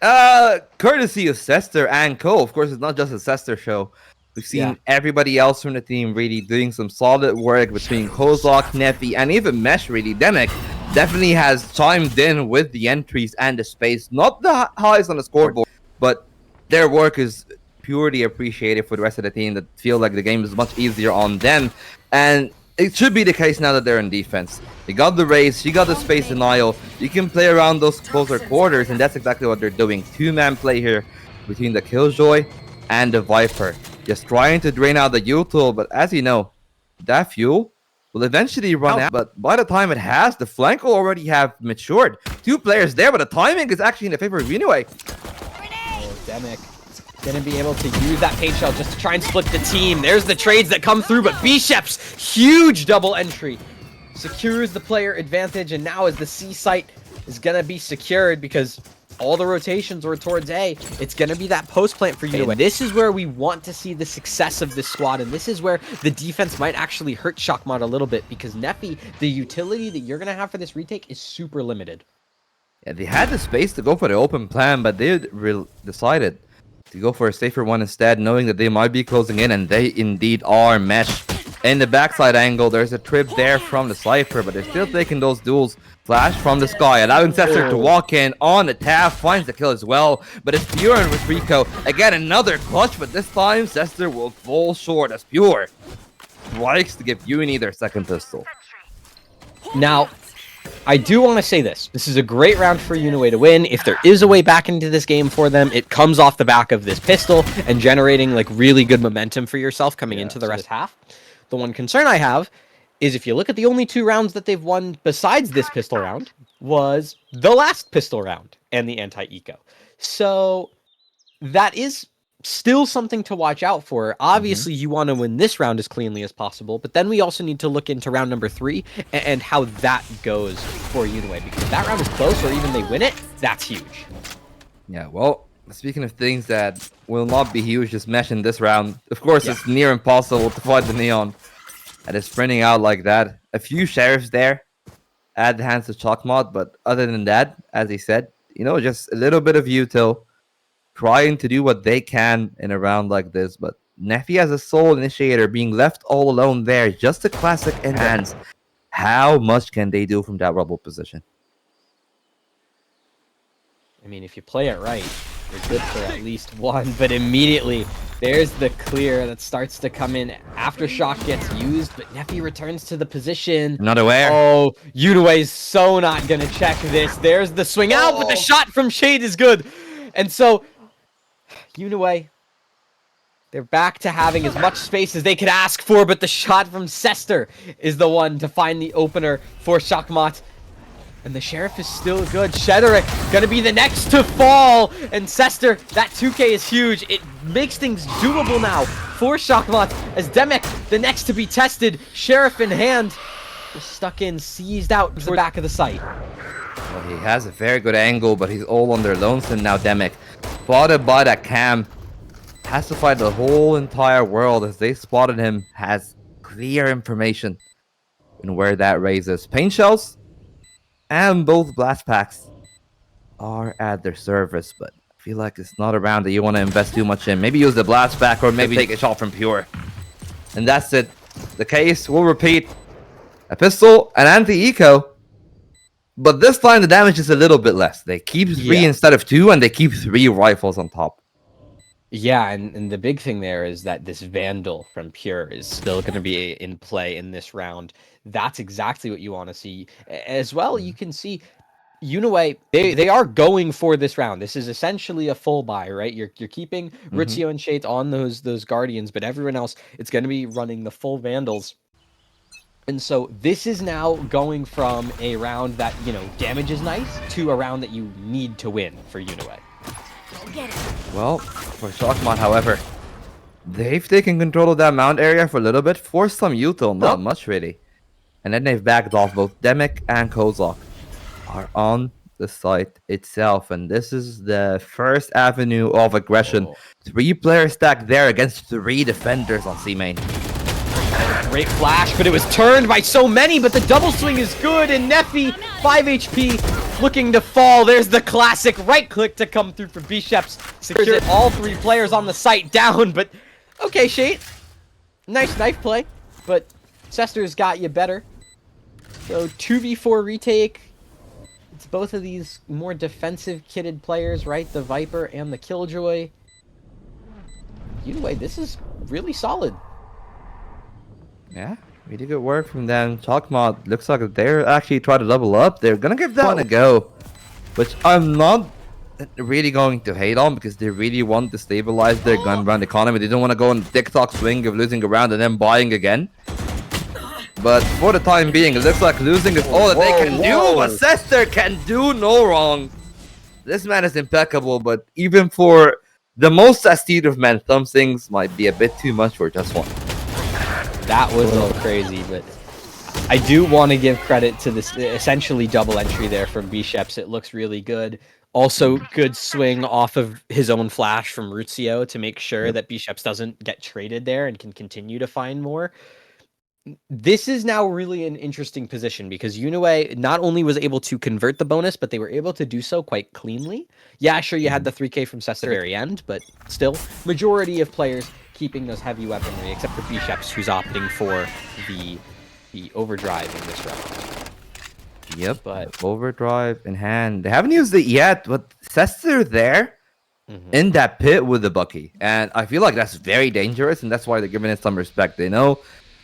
courtesy of Sester and Co. Of course, it's not just a Sester show. We've seen everybody else from the team really doing some solid work between Kozak, Neffy, and even Mesh, really. Demek definitely has chimed in with the entries and the space. Not the highest on the scoreboard, but their work is purely appreciated for the rest of the team that feel like the game is much easier on them. And it should be the case now that they're in defense. They got the race, you got the space denial. You can play around those closer quarters, and that's exactly what they're doing. 2-man play here between the Killjoy and the Viper. Just trying to drain out the util, but as you know, that fuel will eventually run out. But by the time it has, the flank will already have matured. 2 players there, but the timing is actually in the favor of Uniway. Oh, Demek gonna be able to use that paint shell just to try and split the team. There's the trades that come through, but Bishep's huge double entry secures the player advantage, and now as the C site is gonna be secured because all the rotations were towards A, it's going to be that post plant for you. This is where we want to see the success of this squad, and this is where the defense might actually hurt Shakmat a little bit, because Neffy, the utility that you're going to have for this retake is super limited. Yeah, they had the space to go for the open plan, but they decided to go for a safer one instead, knowing that they might be closing in, and they indeed are. Mesh in the backside angle. There's a trip there from the Cypher, but they're still taking those duels. Flash from the sky, allowing Sester to walk in on the tap, finds the kill as well, but it's Pure and with Rico. Again, another clutch, but this time Sester will fall short as Pure strikes to give Uni their second pistol. Now, I do want to say this. This is a great round for Uniway to win. If there is a way back into this game for them, it comes off the back of this pistol and generating like really good momentum for yourself coming into the rest half. The one concern I have is if you look at the only 2 rounds that they've won besides this pistol round was the last pistol round and the anti-eco. So that is still something to watch out for. Obviously, you want to win this round as cleanly as possible, but then we also need to look into round number 3 and how that goes for Uniway, because if that round is close or even they win it, that's huge. Yeah, well, speaking of things that will not be huge, just Mesh in this round. Of course, it's near impossible to fight the Neon. And it's sprinting out like that. A few sheriffs there at the hands of Chalkmod, but other than that, as he said, you know, just a little bit of util, trying to do what they can in a round like this. But Neffy as a sole initiator being left all alone there, just a classic in hands. How much can they do from that rubble position? I mean, if you play it right, you're good for at least 1, but immediately there's the clear that starts to come in after Shock gets used, but Neffy returns to the position. Not aware. Oh, Uniway's so not gonna check this. There's the swing out, but the shot from Shade is good. And so, Uniway, they're back to having as much space as they could ask for, but the shot from Sester is the one to find the opener for Shakmat. And the Sheriff is still good. Shederick gonna be the next to fall. And Sester, that 2K is huge. It makes things doable now for Shakmat as Demek, the next to be tested. Sheriff in hand. Just stuck in, seized out to the back of the site. Well, he has a very good angle, but he's all on their lonesome now, Demek. Spotted by that cam. Has to fight the whole entire world as they spotted him. Has clear information in where that raises. Paint shells and both blast packs are at their service, but I feel like it's not a round that you want to invest too much in. Maybe use the blast back or maybe take a shot from Pure. And that's it. The case will repeat. A pistol, an anti-eco. But this time the damage is a little bit less. They keep 3 instead of 2 and they keep 3 rifles on top. Yeah, and the big thing there is that this Vandal from Pure is still going to be in play in this round. That's exactly what you want to see. As well, you can see Uniway, they are going for this round. This is essentially a full buy, right? You're keeping Rizzio and Shades on those Guardians, but everyone else, it's going to be running the full Vandals. And so this is now going from a round that, you know, damage is nice to a round that you need to win for Uniway. Well, for Shockmon, however, they've taken control of that mount area for a little bit, forced some util, not much really. And then they've backed off. Both Demic and Kozak are on the site itself, and this is the first avenue of aggression. 3 players stacked there against 3 defenders on C main. Great flash, but it was turned by so many, but the double swing is good, and Neffy, 5 HP, looking to fall. There's the classic right click to come through for Bisheps. Secures it. All 3 players on the site down, but okay, Shade. Nice knife play, but Sester's got you better. So 2v4 retake. It's both of these more defensive kitted players, right? The Viper and the Killjoy. Anyway, this is really solid. Yeah, really good work from them. Chalkmod looks like they're actually trying to double up. They're gonna give that one a go, which I'm not really going to hate on because they really want to stabilize their gun round economy. They don't want to go on the TikTok swing of losing a round and then buying again. But for the time being, it looks like losing is all that they can do. But Sester can do no wrong. This man is impeccable, but even for the most esteemed of men, some things might be a bit too much for just one. That was a little crazy, but I do want to give credit to this essentially double entry there from Bisheps. It looks really good. Also, good swing off of his own flash from Rizzio to make sure that Bisheps doesn't get traded there and can continue to find more. This is now really an interesting position because Uniway not only was able to convert the bonus, but they were able to do so quite cleanly. Yeah, sure, you had the 3K from Sester at the very end, but still, majority of players keeping those heavy weaponry, except for Bisheps, who's opting for the overdrive in this round. Yep, but overdrive in hand. They haven't used it yet, but Sester there in that pit with the Bucky. And I feel like that's very dangerous, and that's why they're giving it some respect. They know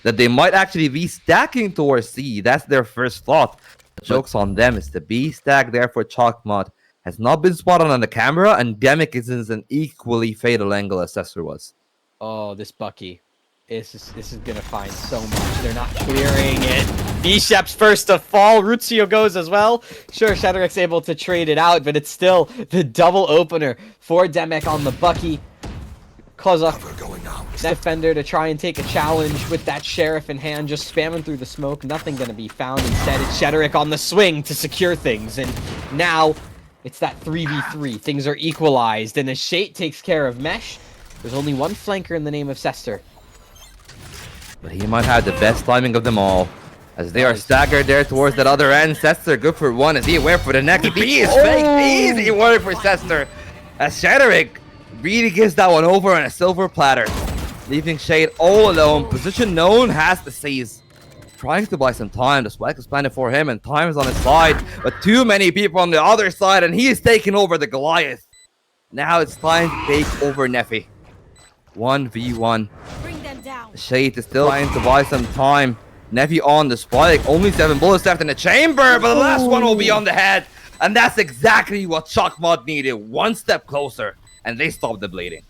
that they might actually be stacking towards C. That's their first thought. The joke's on them. It's the B stack there for Chalkmod. Has not been spotted on the camera, and Demic is in an equally fatal angle as Sester was. Oh, this Bucky. This is gonna find so much. They're not clearing it. Bisheps first to fall. Rizzio goes as well. Sure, Shadowrek's able to trade it out, but it's still the double opener for Demic on the Bucky. Kozak, defender, to try and take a challenge with that Sheriff in hand, just spamming through the smoke. Nothing gonna be found. Instead, it's Shadowrek on the swing to secure things, and now it's that 3v3. Things are equalized, and as Shate takes care of Mesh, there's only one flanker in the name of Sester. But he might have the best timing of them all. As they are staggered there towards that other end. Sester good for one. Is he aware for the next? He is fake. Easy work for Sester. As Shadowrek really gives that one over on a silver platter. Leaving Shade all alone. Position known, has to seize. Trying to buy some time. The spike is planted for him and time is on his side. But too many people on the other side and he is taking over the Goliath. Now it's time to take over Neffy. 1v1. Shade is still trying to buy some time. Neffy on the spike. Only 7 bullets left in the chamber, but the last one will be on the head. And that's exactly what Chalkmod needed. One step closer, and they stopped the bleeding.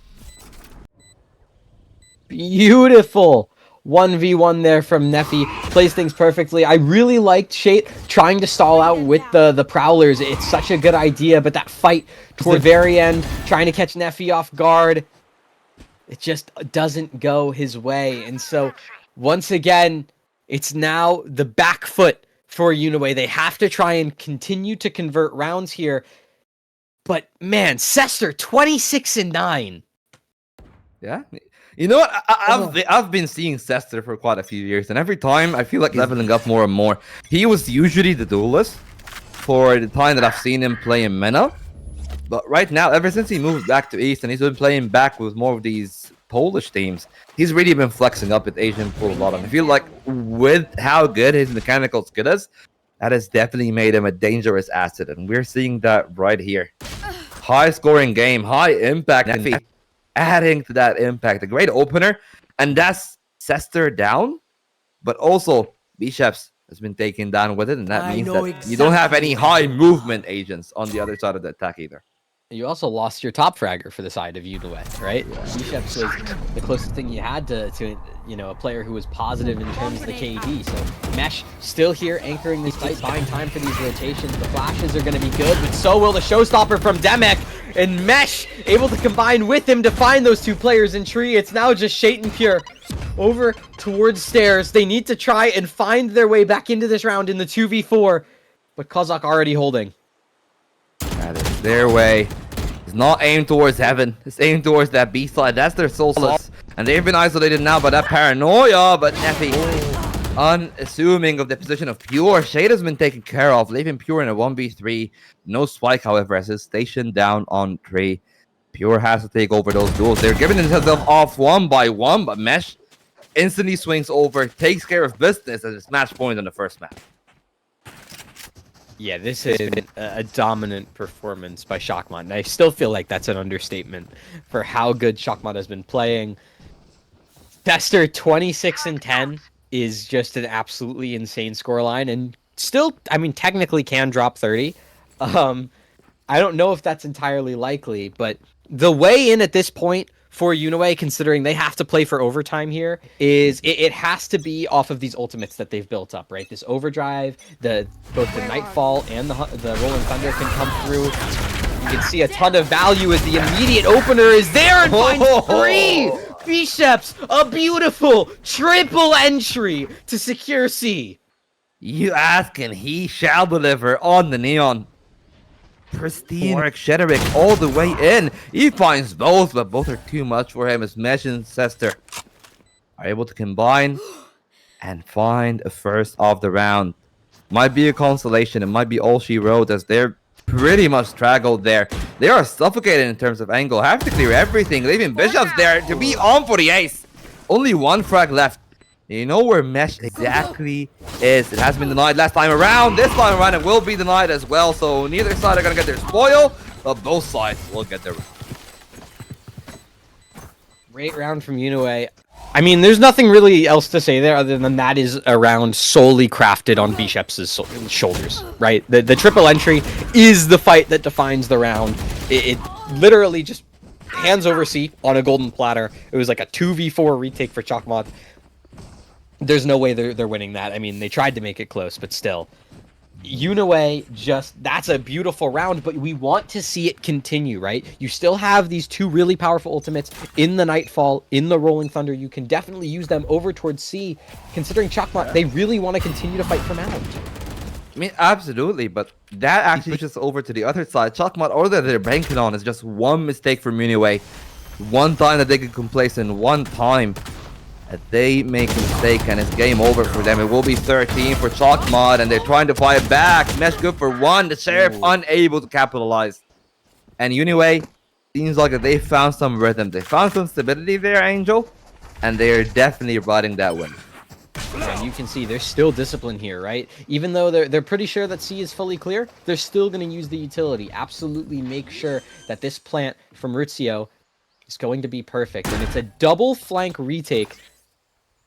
Beautiful 1v1 there from Neffy. Plays things perfectly. I really liked Shade trying to stall out with the Prowlers. It's such a good idea, but that fight toward the very end, trying to catch Neffy off guard, it just doesn't go his way. And so, once again, it's now the back foot for Uniway. They have to try and continue to convert rounds here. But, man, Sester, 26-9. Yeah. You know what? I've been seeing Sester for quite a few years, and every time I feel like he's leveling up more and more. He was usually the duelist for the time that I've seen him play in MENA. But right now, ever since he moved back to East and he's been playing back with more of these Polish teams, he's really been flexing up with Asian pool a lot. And I feel like with how good his mechanical skill is, that has definitely made him a dangerous asset. And we're seeing that right here. High scoring game, high impact. Neffy adding to that impact. A great opener. And that's Sester down. But also, Bishops has been taken down with it. And that means that you don't have any high movement agents on the other side of the attack either. You also lost your top fragger for the side of Uniway, right? Bishops was the closest thing you had to a player who was positive in terms of the KD. So Mesh still here anchoring this fight, buying time for these rotations. The flashes are going to be good, but so will the showstopper from Demek. And Mesh able to combine with him to find those two players in tree. It's now just Shate and Pure over towards stairs. They need to try and find their way back into this round in the 2v4, but Kozak already holding. That is their way. It's not aimed towards heaven. It's aimed towards that B side. That's their sole solace. And they've been isolated now by that paranoia. But Neffy, unassuming of the position of Pure. Shade has been taken care of, leaving Pure in a 1v3. No spike, however, as his station down on 3. Pure has to take over those duels. They're giving themselves off one by one, but Mesh instantly swings over, takes care of business as it's match point on the first map. Yeah, this has been a dominant performance by Shockmont, and I still feel like that's an understatement for how good Shockmont has been playing. Tester 26-10 is just an absolutely insane scoreline, and still, I mean, technically can drop 30. I don't know if that's entirely likely, but the way in at this point for Uniway, considering they have to play for overtime here, is it has to be off of these ultimates that they've built up, right? This overdrive, both the Nightfall and the Rolling Thunder can come through. You can see a ton of value as the immediate opener is there and finds 3 Bishops, a beautiful triple entry to secure C. You ask and he shall deliver on the Neon. Pristine Mark Shederick all the way in. He finds both, but both are too much for him as Mesh and Sester are able to combine and find a first of the round. Might be a consolation. It might be all she wrote as they're pretty much straggled there. They are suffocated in terms of angle. Have to clear everything, leaving Bishops there to be on for the ace. Only one frag left. You know where Mesh exactly is. It has been denied last time around. This time around it will be denied as well. So neither side are going to get their spoil, but both sides will get their... Great round from Uniway. I mean, there's nothing really else to say there other than that is a round solely crafted on Bishops' shoulders, right? The triple entry is the fight that defines the round. It literally just hands over C on a golden platter. It was like a 2v4 retake for Chakmat. There's no way they're winning that. I mean, they tried to make it close, but still. Uniway that's a beautiful round, but we want to see it continue, right? You still have these 2 really powerful ultimates in the Nightfall, in the Rolling Thunder. You can definitely use them over towards C. Considering Chakmat, they really want to continue to fight for Mount. I mean, absolutely, but that actually pushes over to the other side. Chakmat, all that they're banking on is just one mistake from Uniway. One time that they can complacent, one time that they make a mistake and it's game over for them. It will be 13 for Chakmat and they're trying to fight back. Mesh good for 1. The Sheriff unable to capitalize. And Uniway seems like that they found some rhythm. They found some stability there, Angel. And they're definitely riding that win. And you can see there's still discipline here, right? Even though they're pretty sure that C is fully clear, they're still going to use the utility. Absolutely make sure that this plant from Ritzio is going to be perfect. And it's a double flank retake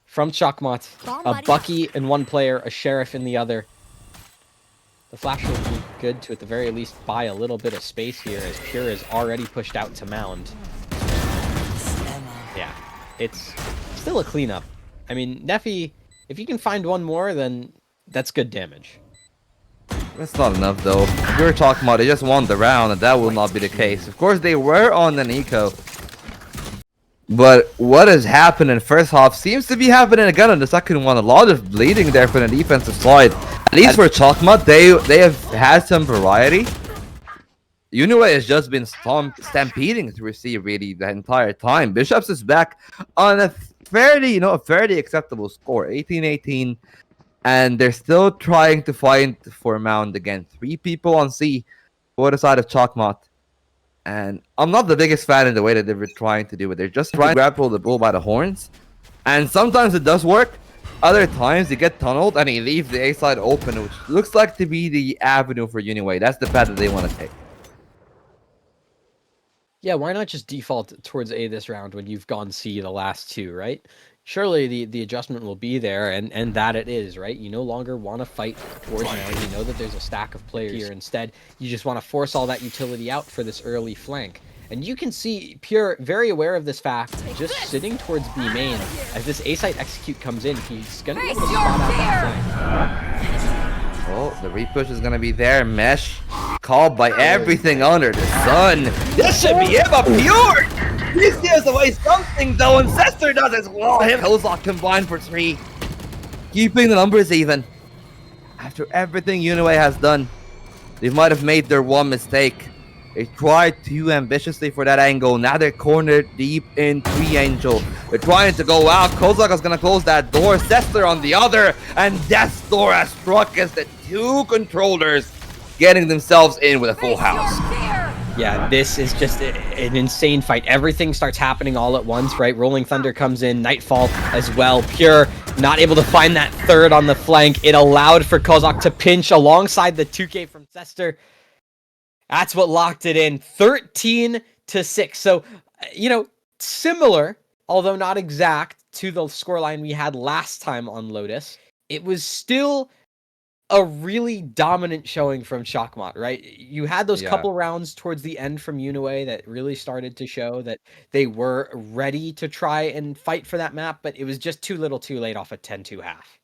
from Chakmat, a Bucky in one player, a Sheriff in the other. The flash will be good to, at the very least, buy a little bit of space here, as Pure is already pushed out to Mound. Yeah, it's still a cleanup. I mean, Neffy, if you can find one more, then that's good damage. That's not enough, though. If you're talking about they just won the round, and that will not be the case. Of course, they were on an eco. But what has happened in the first half seems to be happening again in the second one. A lot of bleeding there for the defensive side. At least for Chakmat, they have had some variety. Uniway has just been stampeding through C really the entire time. Bishops is back on a fairly acceptable score, 18-18. And they're still trying to find for Mound again. 3 people on C for the side of Chakmat. And I'm not the biggest fan in the way that they were trying to do it. They're just trying to grab the bull by the horns. And sometimes it does work. Other times they get tunneled and he leaves the A side open, which looks like to be the avenue for Uniway. That's the path that they want to take. Yeah, why not just default towards A this round when you've gone C the last two, right? Surely the adjustment will be there, and that it is, right? You no longer want to fight towards now. You know that there's a stack of players here. Instead, you just want to force all that utility out for this early flank. And you can see Pure very aware of this fact, just sitting towards B main. As this A site execute comes in, he's gonna be able to spot out that flank. Oh, the repush is gonna be there. Mesh called by everything under the sun. This should be it, but Pure! He steals away something though, and Sester does as well. Him Kozak combined for 3. Keeping the numbers even. After everything Uniway has done, they might have made their one mistake. They tried too ambitiously for that angle. Now they're cornered deep in 3 Angel. They're trying to go out. Kozak is going to close that door. Sester on the other. And Death's door has struck as the 2 controllers getting themselves in with a full house. Yeah, this is just an insane fight. Everything starts happening all at once, right? Rolling Thunder comes in, Nightfall as well. Pure not able to find that third on the flank. It allowed for Kozak to pinch alongside the 2K from Sester. That's what locked it in. 13-6. So, you know, similar, although not exact, to the scoreline we had last time on Lotus. It was still a really dominant showing from Shockmot, right? You had those couple rounds towards the end from Uniway that really started to show that they were ready to try and fight for that map, but it was just too little too late off a 10-2 half.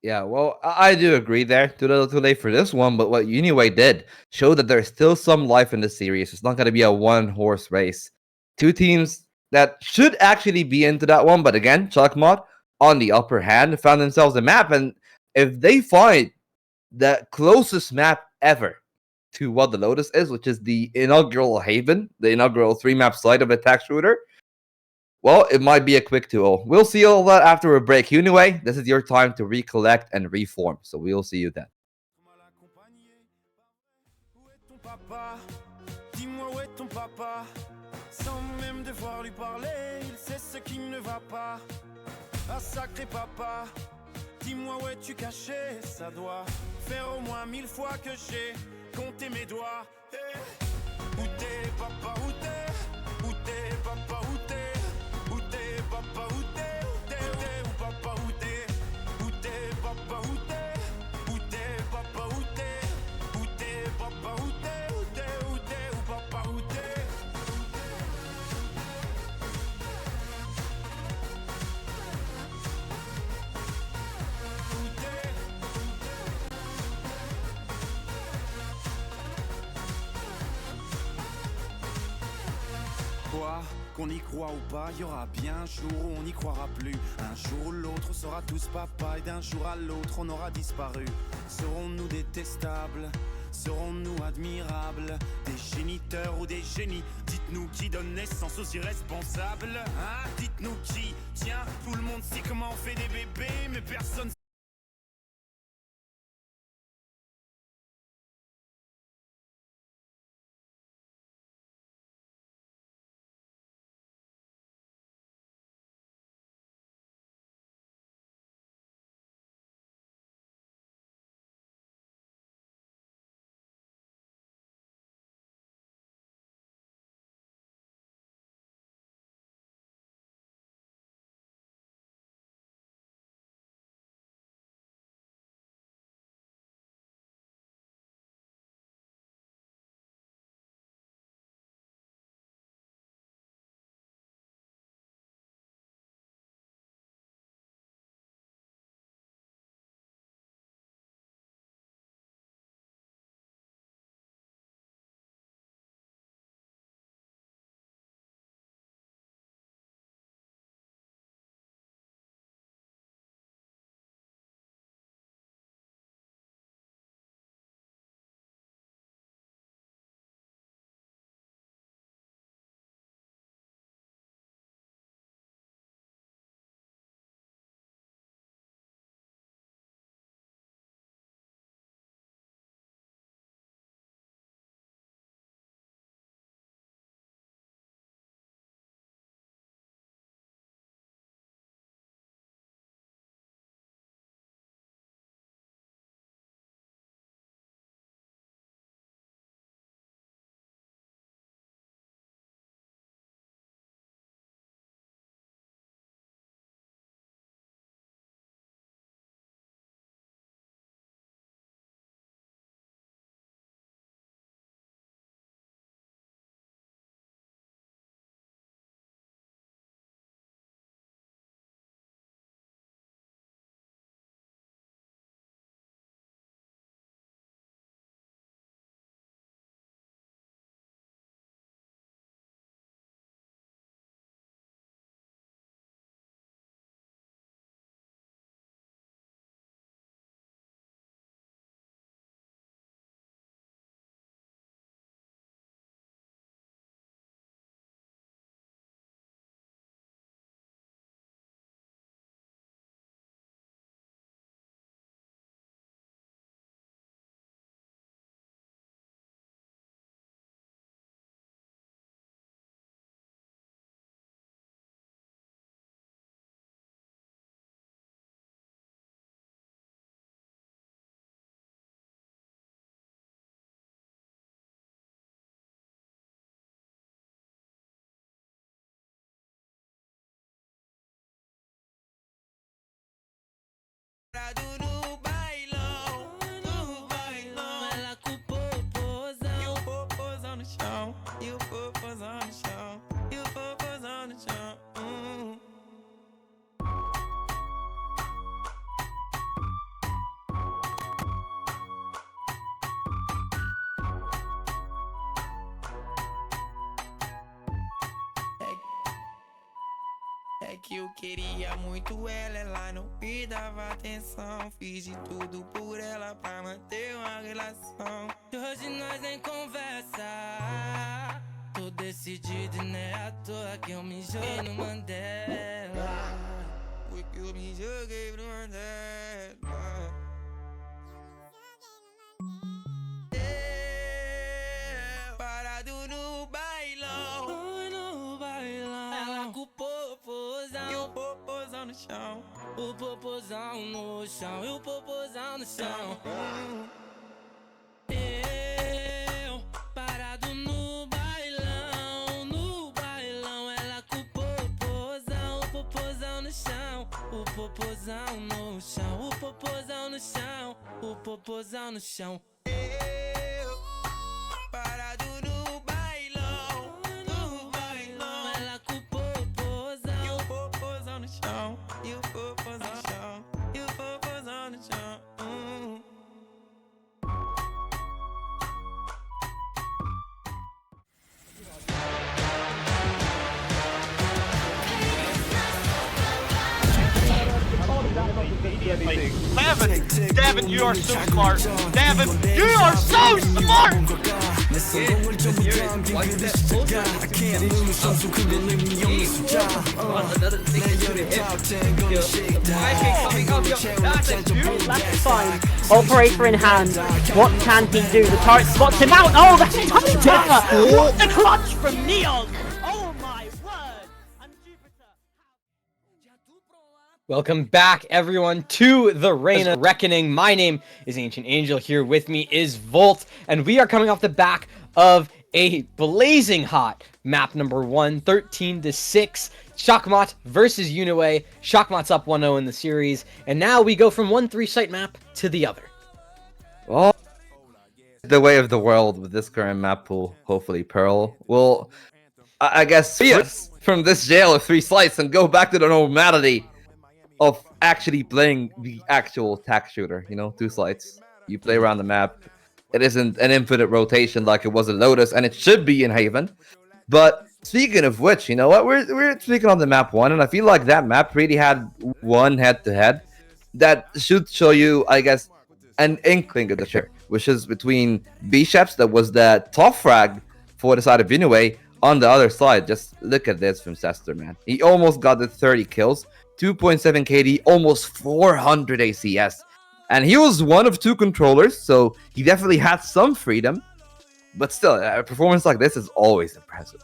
Yeah, well, I do agree there. Too little too late for this one, but what Uniway did showed that there's still some life in the series. It's not going to be a one-horse race. 2 teams that should actually be into that one, but again, Chuckmod on the upper hand found themselves a map, and if they find the closest map ever to what the Lotus is, which is the inaugural Haven, the inaugural 3-map site of attack shooter, well, it might be a quick 2-0. We'll see all that after a break. Uniway, this is your time to recollect and reform. So we'll see you then. Dis-moi où est ton papa? Sans même devoir lui parler, il sait ce qui ne va pas. Ah sacré papa, dis-moi où es-tu caché? Ça doit faire au moins 1000 fois que j'ai compté mes doigts. Hey. Où t'es papa, où t'es? Où t'es papa, où t'es? Où t'es papa, où t'es? Où t'es, où t'es, où papa, où t'es? Où t'es papa, où t'es? Où t'es papa, où t'es? Où t'es papa, où t'es? Où t'es, où t'es, où papa, où t'es? Quoi qu'on y croit ou pas, y aura bien un jour où on n'y croira plus. Un jour ou l'autre, on sera tous papa, et d'un jour à l'autre, on aura disparu. Serons-nous détestables? Serons-nous admirables? Des géniteurs ou des génies? Dites-nous qui donne naissance aux irresponsables? Hein? Dites-nous qui? Tiens, tout le monde sait comment on fait des bébés, mais personne É que eu queria muito ela não me dava atenção. Fiz de tudo por ela pra manter uma relação. Hoje nós nem conversa. Tô decidido e não é à toa que eu me joguei no Mandela. Foi que eu me joguei no Mandela. Parado no bailão. No bailão. Ela com o popozão. E o popozão no chão. O popozão no chão. E o popozão no chão. Eu parado no bailão. No bailão. Ela com o popozão. O popozão no chão. O popozão no chão. O popozão no chão. O popozão no chão. Parado no bailão, ela com o popozão. E o popozão no chão, e o popozão no chão, e o popozão no chão. Devin, you are so smart. Devin, you are so smart! That's fine. Operator in hand. What can he do? The turret spots him out. Oh, that's a touchdown! What the clutch from Neon! Oh my word! And Jupiter. Welcome back, everyone, to the Reyna Reckoning. My name is Ancient Angel. Here with me is Volt, and we are coming off the back of a blazing hot map number 1, 13-6. Chakmat versus Uniway. Chakmat's up 1-0 in the series, and now we go from 1-3 site map to the other. Well, the way of the world with this current map pool. Hopefully, Pearl will, I guess, free us from this jail of 3 slices and go back to the normality of actually playing the actual attack shooter. You know, 2 slides. You play around the map. It isn't an infinite rotation like it was in Lotus, and it should be in Haven. But speaking of which, you know what? We're speaking on the map 1, and I feel like that map really had one head-to-head that should show you, I guess, an inkling of the share, which is between Bishops, that was the top frag for the side of Inoue. On the other side, just look at this from Sester, man. He almost got the 30 kills, 2.7 KD, almost 400 ACS. And he was one of 2 controllers, so he definitely had some freedom. But still, a performance like this is always impressive.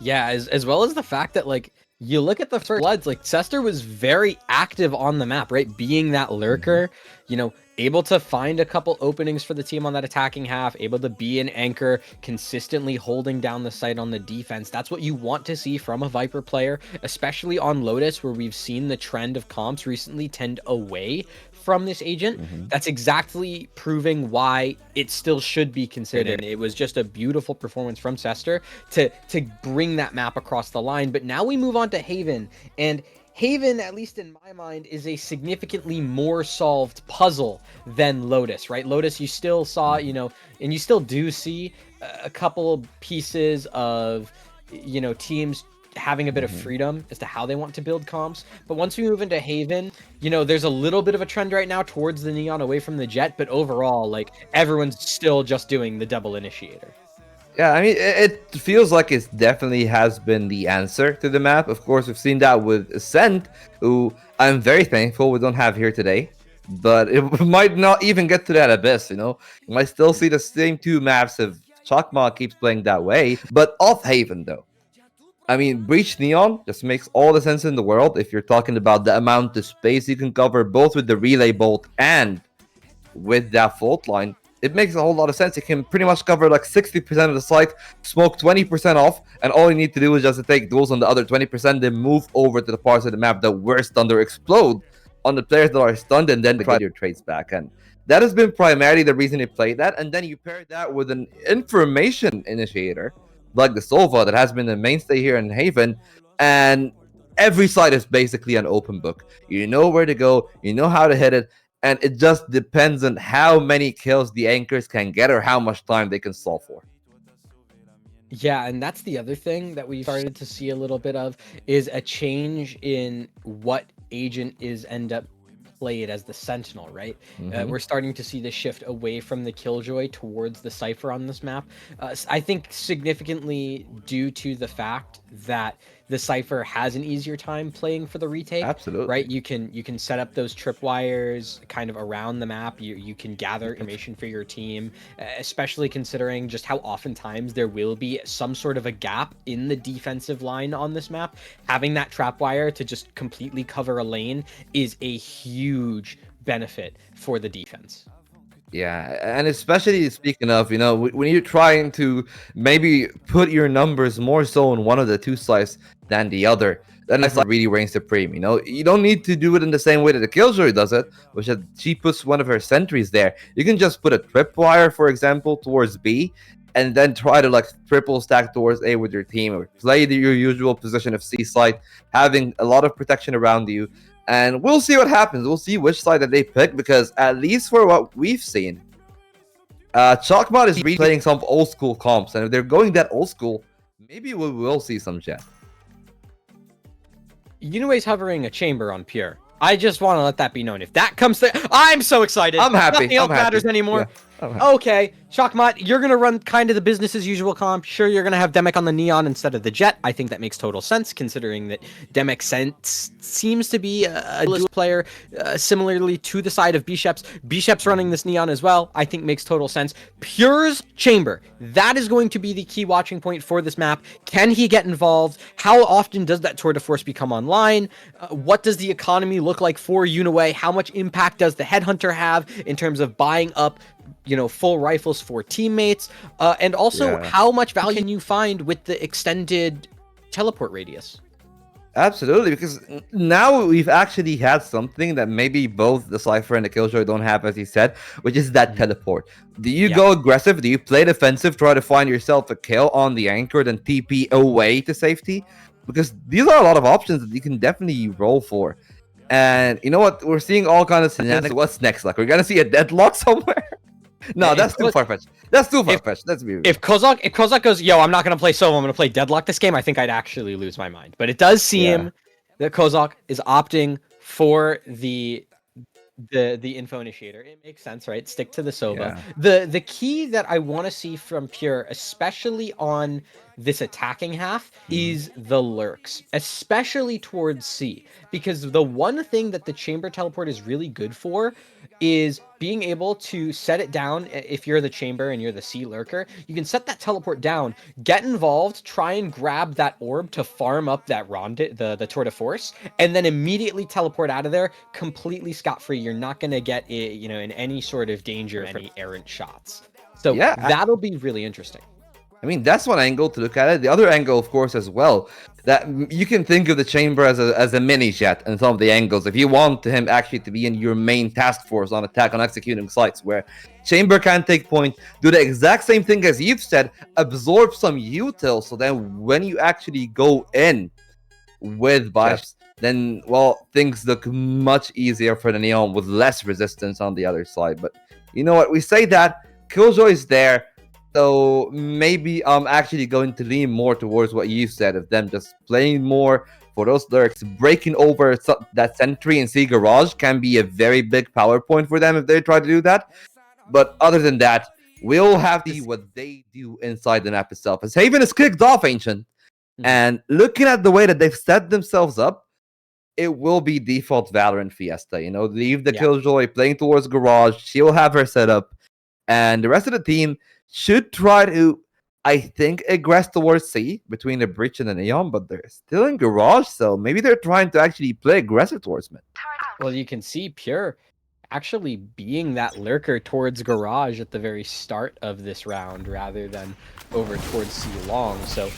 Yeah, as well as the fact that, like, you look at the first floods, like, Sester was very active on the map, right? Being that lurker, you know, able to find a couple openings for the team on that attacking half, able to be an anchor, consistently holding down the site on the defense. That's what you want to see from a Viper player, especially on Lotus, where we've seen the trend of comps recently tend away from this agent. That's exactly proving why it still should be considered. It was just a beautiful performance from Sester to bring that map across the line. But now we move on to Haven, and Haven, at least in my mind, is a significantly more solved puzzle than Lotus, right? Lotus, you still saw, you know, and you still do see a couple pieces of, you know, teams having a bit of freedom as to how they want to build comps. But once we move into Haven, you know, there's a little bit of a trend right now towards the Neon away from the Jet, but overall, like, everyone's still just doing the double initiator. Yeah, I mean, it feels like it definitely has been the answer to the map. Of course, we've seen that with Ascent, who I'm very thankful we don't have here today. But it might not even get to that Abyss, you know? You might still see the same 2 maps if Chakma keeps playing that way. But off Haven, though. I mean, Breach Neon just makes all the sense in the world if you're talking about the amount of space you can cover, both with the Relay Bolt and with that fault line. It makes a whole lot of sense. You can pretty much cover like 60% of the site, smoke 20% off, and all you need to do is just to take duels on the other 20%, then move over to the parts of the map that were stunned or explode on the players that are stunned, and then try your trades back. And that has been primarily the reason you play that. And then you pair that with an information initiator like the Sova that has been the mainstay here in Haven, and every site is basically an open book. You know where to go, you know how to hit it, and it just depends on how many kills the anchors can get or how much time they can solve for. Yeah, and that's the other thing that we started to see a little bit of is a change in what agent is end up played as the Sentinel, right? We're starting to see the shift away from the Killjoy towards the Cypher on this map. I think significantly due to the fact that the Cypher has an easier time playing for the retake. Absolutely. Right? You can set up those tripwires kind of around the map. You can gather information for your team, especially considering just how oftentimes there will be some sort of a gap in the defensive line on this map. Having that trapwire to just completely cover a lane is a huge benefit for the defense. Yeah, and especially speaking of, when you're trying to maybe put your numbers more so on one of the two sides than the other, then it's like really reigns supreme. You don't need to do it in the same way that the Killjoy does it, which is she puts one of her sentries there. You can just put a tripwire, for example, towards B, and then try to like triple stack towards A with your team, or play your usual position of C side, having a lot of protection around you. And we'll see what happens. We'll see which side that they pick, because at least for what we've seen, Chalkmod is replaying some old school comps, and if they're going that old school, maybe we will see some Jet. Unue's hovering a chamber on Pure. I just want to let that be known. If that comes there, I'm so excited. I'm happy. Nothing else matters anymore. Yeah, okay, Chalkmot, you're going to run kind of the business as usual comp. Sure, you're going to have Demek on the Neon instead of the Jet. I think that makes total sense, considering that Demek seems to be a duelist player similarly to the side of Bisheps. Bisheps running this Neon as well, I think makes total sense. Pure's chamber, that is going to be the key watching point for this map. Can he get involved? How often does that Tour de Force become online? What does the economy look like for Unue? How much impact does the Headhunter have in terms of buying up full rifles for teammates, and also how much value can you find with the extended teleport radius? Absolutely, because now we've actually had something that maybe both the Cypher and the Killjoy don't have, as you said, which is that teleport. Do you go aggressive? Do you play defensive, try to find yourself a kill on the anchor, then TP away to safety? Because these are a lot of options that you can definitely roll for. And you know what? We're seeing all kinds of scenarios. What's next? Like, we're gonna see a deadlock somewhere? No, that's too far-fetched. That's too far-fetched. Let's be real. If Kozak goes, yo, I'm not going to play solo, I'm going to play Deadlock this game, I think I'd actually lose my mind. But it does seem that Kozak is opting for the info initiator. It makes sense, right? Stick to the Sova. The key that I want to see from Pure, especially on this attacking half, is the lurks, especially towards C. Because the one thing that the chamber teleport is really good for is being able to set it down. If you're the chamber and you're the C lurker, you can set that teleport down, get involved, try and grab that orb to farm up that the Tour de Force, and then immediately teleport out of there completely scot-free. You're not going to get in any sort of danger from any errant shots. So that'll be really interesting. I mean, that's one angle to look at it. The other angle, of course, as well, that you can think of the chamber as a mini Jet in some of the angles. If you want him actually to be in your main task force on attack on executing sites, where chamber can take point, do the exact same thing as you've said, absorb some util, so then when you actually go in with Bish, then, well, things look much easier for the Neon with less resistance on the other side. But you know what? We say that Killjoy's there. So maybe I'm actually going to lean more towards what you said, of them just playing more for those lurks. Breaking over that sentry and see garage can be a very big power point for them if they try to do that. But other than that, we'll have to see what they do inside the map itself. As Haven is kicked off, Ancient, and looking at the way that they've set themselves up, it will be default Valorant Fiesta. Leave the Killjoy playing towards garage. She'll have her set up, and the rest of the team should try to, I think, aggress towards C between the Breach and the Neon, but they're still in garage, so maybe they're trying to actually play aggressive towards mid. Well, you can see Pure actually being that lurker towards garage at the very start of this round rather than over towards C long. So,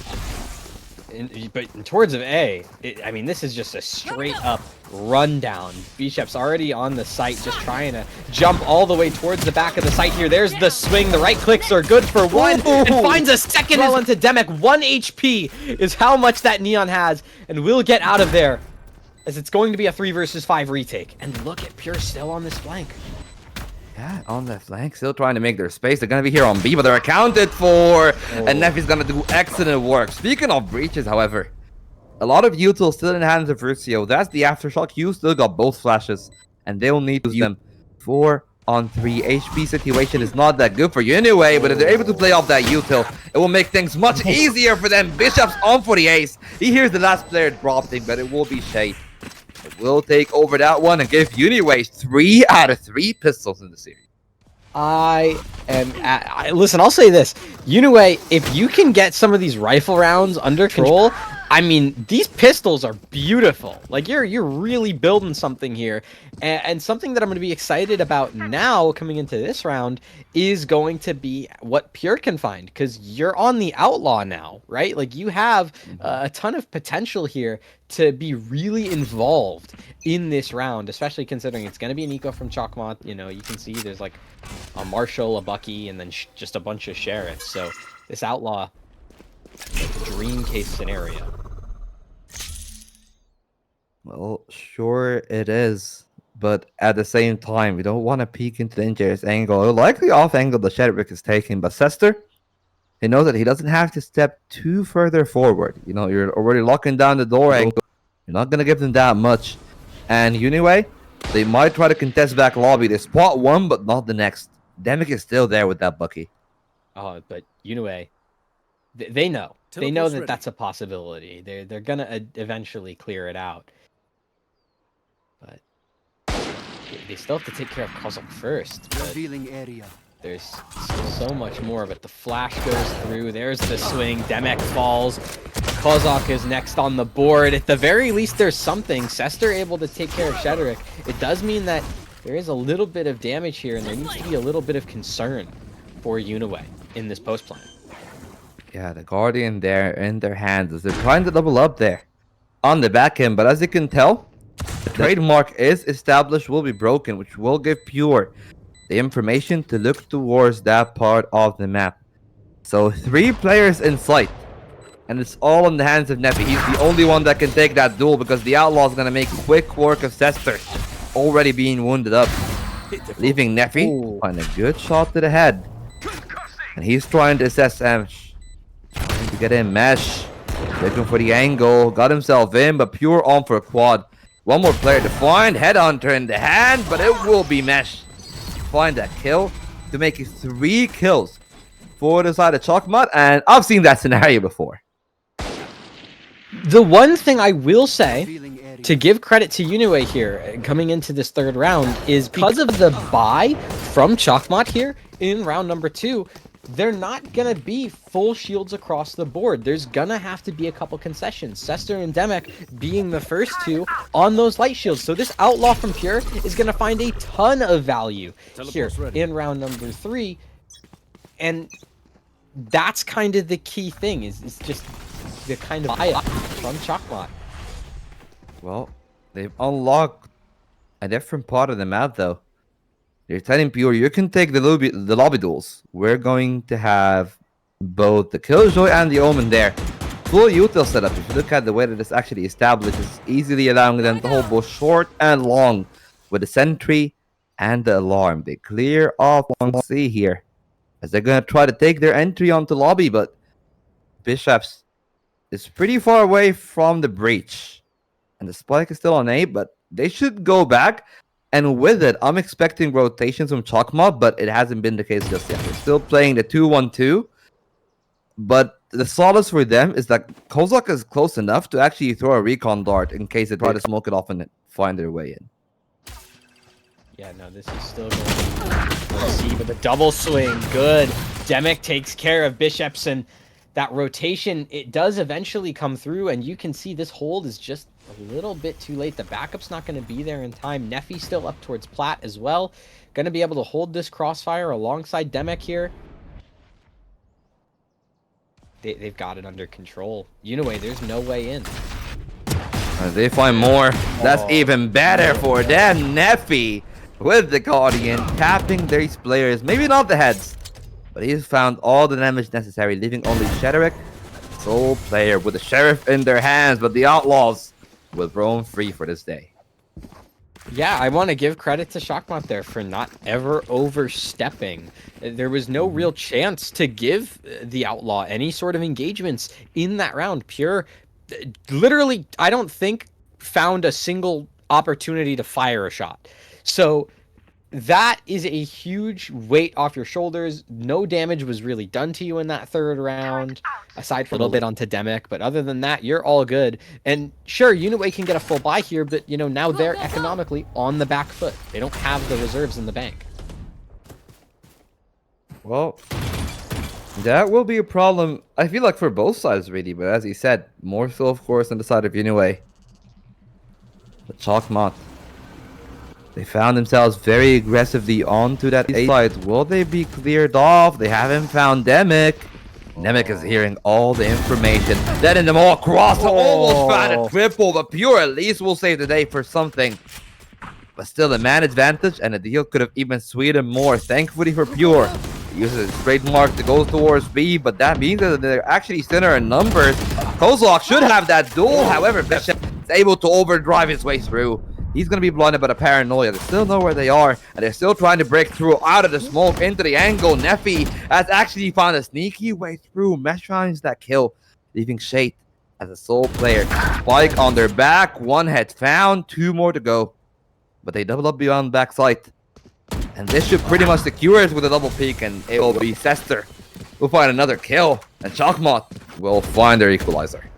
but towards of A, I mean, this is just a straight up rundown. Bishop's already on the site, just trying to jump all the way towards the back of the site here. There's the swing. The right clicks are good for one, and finds a second well into Demek. 1 HP is how much that Neon has, and will get out of there, as it's going to be a 3 versus 5 retake. And look at Pure still on this flank. Yeah, on the flank, still trying to make their space. They're gonna be here on B, but they're accounted for. And Neffy's gonna do excellent work. Speaking of breaches, however, a lot of util still in the hands of Rusio. That's the aftershock. You still got both flashes, and they will need to use them. 4-on-3 HP situation is not that good for you anyway, but if they're able to play off that util, it will make things much easier for them. Bishop's on for the ace. He hears the last player dropping, but it will be Shay. It will take over that one and give Uniway 3 out of 3 pistols in the series. Listen, I'll say this. Uniway, if you can get some of these rifle rounds under control, I mean, these pistols are beautiful. Like, you're really building something here. And something that I'm going to be excited about now coming into this round is going to be what Pure can find. Because you're on the Outlaw now, right? Like, you have a ton of potential here to be really involved in this round, especially considering it's going to be an eco from Chakmot. You know, you can see there's like a Marshall, a Bucky, and then just a bunch of Sheriffs. So this Outlaw, dream case scenario. Well, sure it is. But at the same time, we don't want to peek into the injurious angle. It'll likely off angle the Shadowbrick is taking. But Sester, he knows that he doesn't have to step too further forward. You know, you're already locking down the door angle. You're not going to give them that much. And Uniway, they might try to contest back lobby. They spot one, but not the next. Demic is still there with that Bucky. Oh, but Uniway, they know. They know that that's a possibility. They're going to eventually clear it out. But they still have to take care of Kozak first. Revealing area. There's so much more, but the flash goes through. There's the swing. Demek falls. Kozak is next on the board. At the very least, there's something. Sester able to take care of Shedrick. It does mean that there is a little bit of damage here, and there needs to be a little bit of concern for Uniway in this post plan. Yeah, the Guardian there in their hands as they're trying to double up there on the back end. But as you can tell, the trademark is established, will be broken, which will give Pure the information to look towards that part of the map. So 3 players in sight, and it's all in the hands of Neffy. He's the only one that can take that duel because the Outlaw is going to make quick work of Sester, already being wounded up, leaving Neffy on a good shot to the head. And he's trying to assess Amsh, trying to get in Mesh, looking for the angle, got himself in, but Pure on for a quad. One more player to find, Headhunter in the hand, but it will be Mesh. Find that kill to make it 3 kills for the side of Chakmot, and I've seen that scenario before. The one thing I will say, to give credit to Uniway here, coming into this third round, is because of the buy from Chakmot here in round number 2, they're not going to be full shields across the board. There's going to have to be a couple concessions. Sester and Demek being the first 2 on those light shields. So this Outlaw from Pure is going to find a ton of value here in round number 3. And that's kind of the key thing, is just the kind of buy from Chakmot. Well, they've unlocked a different part of the map, though. They're telling Pure, you can take the lobby duels. We're going to have both the Killjoy and the Omen there. Full util setup. If you look at the way that it's actually established, it's easily allowing them to hold both short and long with the Sentry and the Alarm. They clear off 1C here as they're going to try to take their entry onto lobby, but Bishops is pretty far away from the breach. And the spike is still on A, but they should go back. And with it, I'm expecting rotations from Chakmot, but it hasn't been the case just yet. They're still playing the 2-1-2. But the solace for them is that Kozak is close enough to actually throw a recon dart in case they try to smoke it off and find their way in. Yeah, no, this is still going to see, but the double swing, good. Demek takes care of Bishops, and that rotation, it does eventually come through, and you can see this hold is just a little bit too late. The backup's not going to be there in time. Neffy still up towards Plat as well. Going to be able to hold this crossfire alongside Demek here. They've got it under control. Uniway, there's no way in. They find more. That's even better for them. Neffy with the Guardian tapping these players. Maybe not the heads, but he's found all the damage necessary, leaving only Shedrick, sole player with the Sheriff in their hands. But the Outlaws will roam free for this day. Yeah, I want to give credit to Shockmont there for not ever overstepping. There was no real chance to give the Outlaw any sort of engagements in that round. Pure, literally, I don't think found a single opportunity to fire a shot. So that is a huge weight off your shoulders. No damage was really done to you in that third round, aside from a little bit onto Demic, but other than that, you're all good. And sure, Uniway can get a full buy here, but you know, now they're economically on the back foot. They don't have the reserves in the bank. Well, that will be a problem, I feel like, for both sides, really. But as he said, more so, of course, on the side of Uniway. But Chalkmont, they found themselves very aggressively onto that A side. Will they be cleared off? They haven't found Demic. Demic is hearing all the information. Letting them all across. Almost found a triple, but Pure at least will save the day for something. But still, a man advantage, and the deal could have even sweetened more. Thankfully for Pure, he uses his trademark to go towards B, but that means that they're actually thinner in numbers. Kozlok should have that duel, however, Bishop is able to overdrive his way through. He's going to be blinded by the paranoia. They still know where they are, and they're still trying to break through out of the smoke into the angle. Neffy has actually found a sneaky way through. Mesh finds that kill, leaving Shade as a sole player. Spike on their back. One head found. 2 more to go. But they double up beyond backside. And this should pretty much secure it with a double peek, and it will be Sester. We'll find another kill, and Chalkmont will find their equalizer.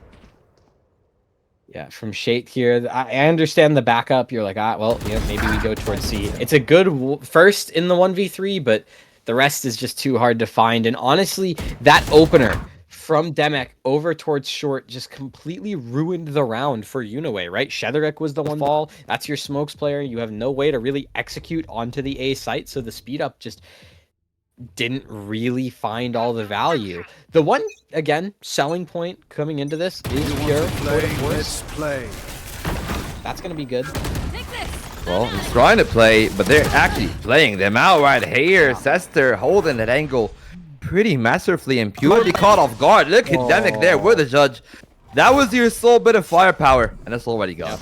Yeah, from Shade here, I understand the backup. You're like, well, you know, maybe we go towards C. It's a good first in the 1v3, but the rest is just too hard to find. And honestly, that opener from Demic over towards short just completely ruined the round for Uniway, right? Shetherick was the one fall. That's your smokes player. You have no way to really execute onto the A site, so the speed up just didn't really find all the value. The one, again, selling point coming into this is Pure. Let's play. That's going to be good. Well, he's trying to play, but they're actually playing them out right here. Sester holding that angle pretty masterfully, and Pure be caught off guard. Look at Demic there with the judge. That was your sole bit of firepower, and it's already gone.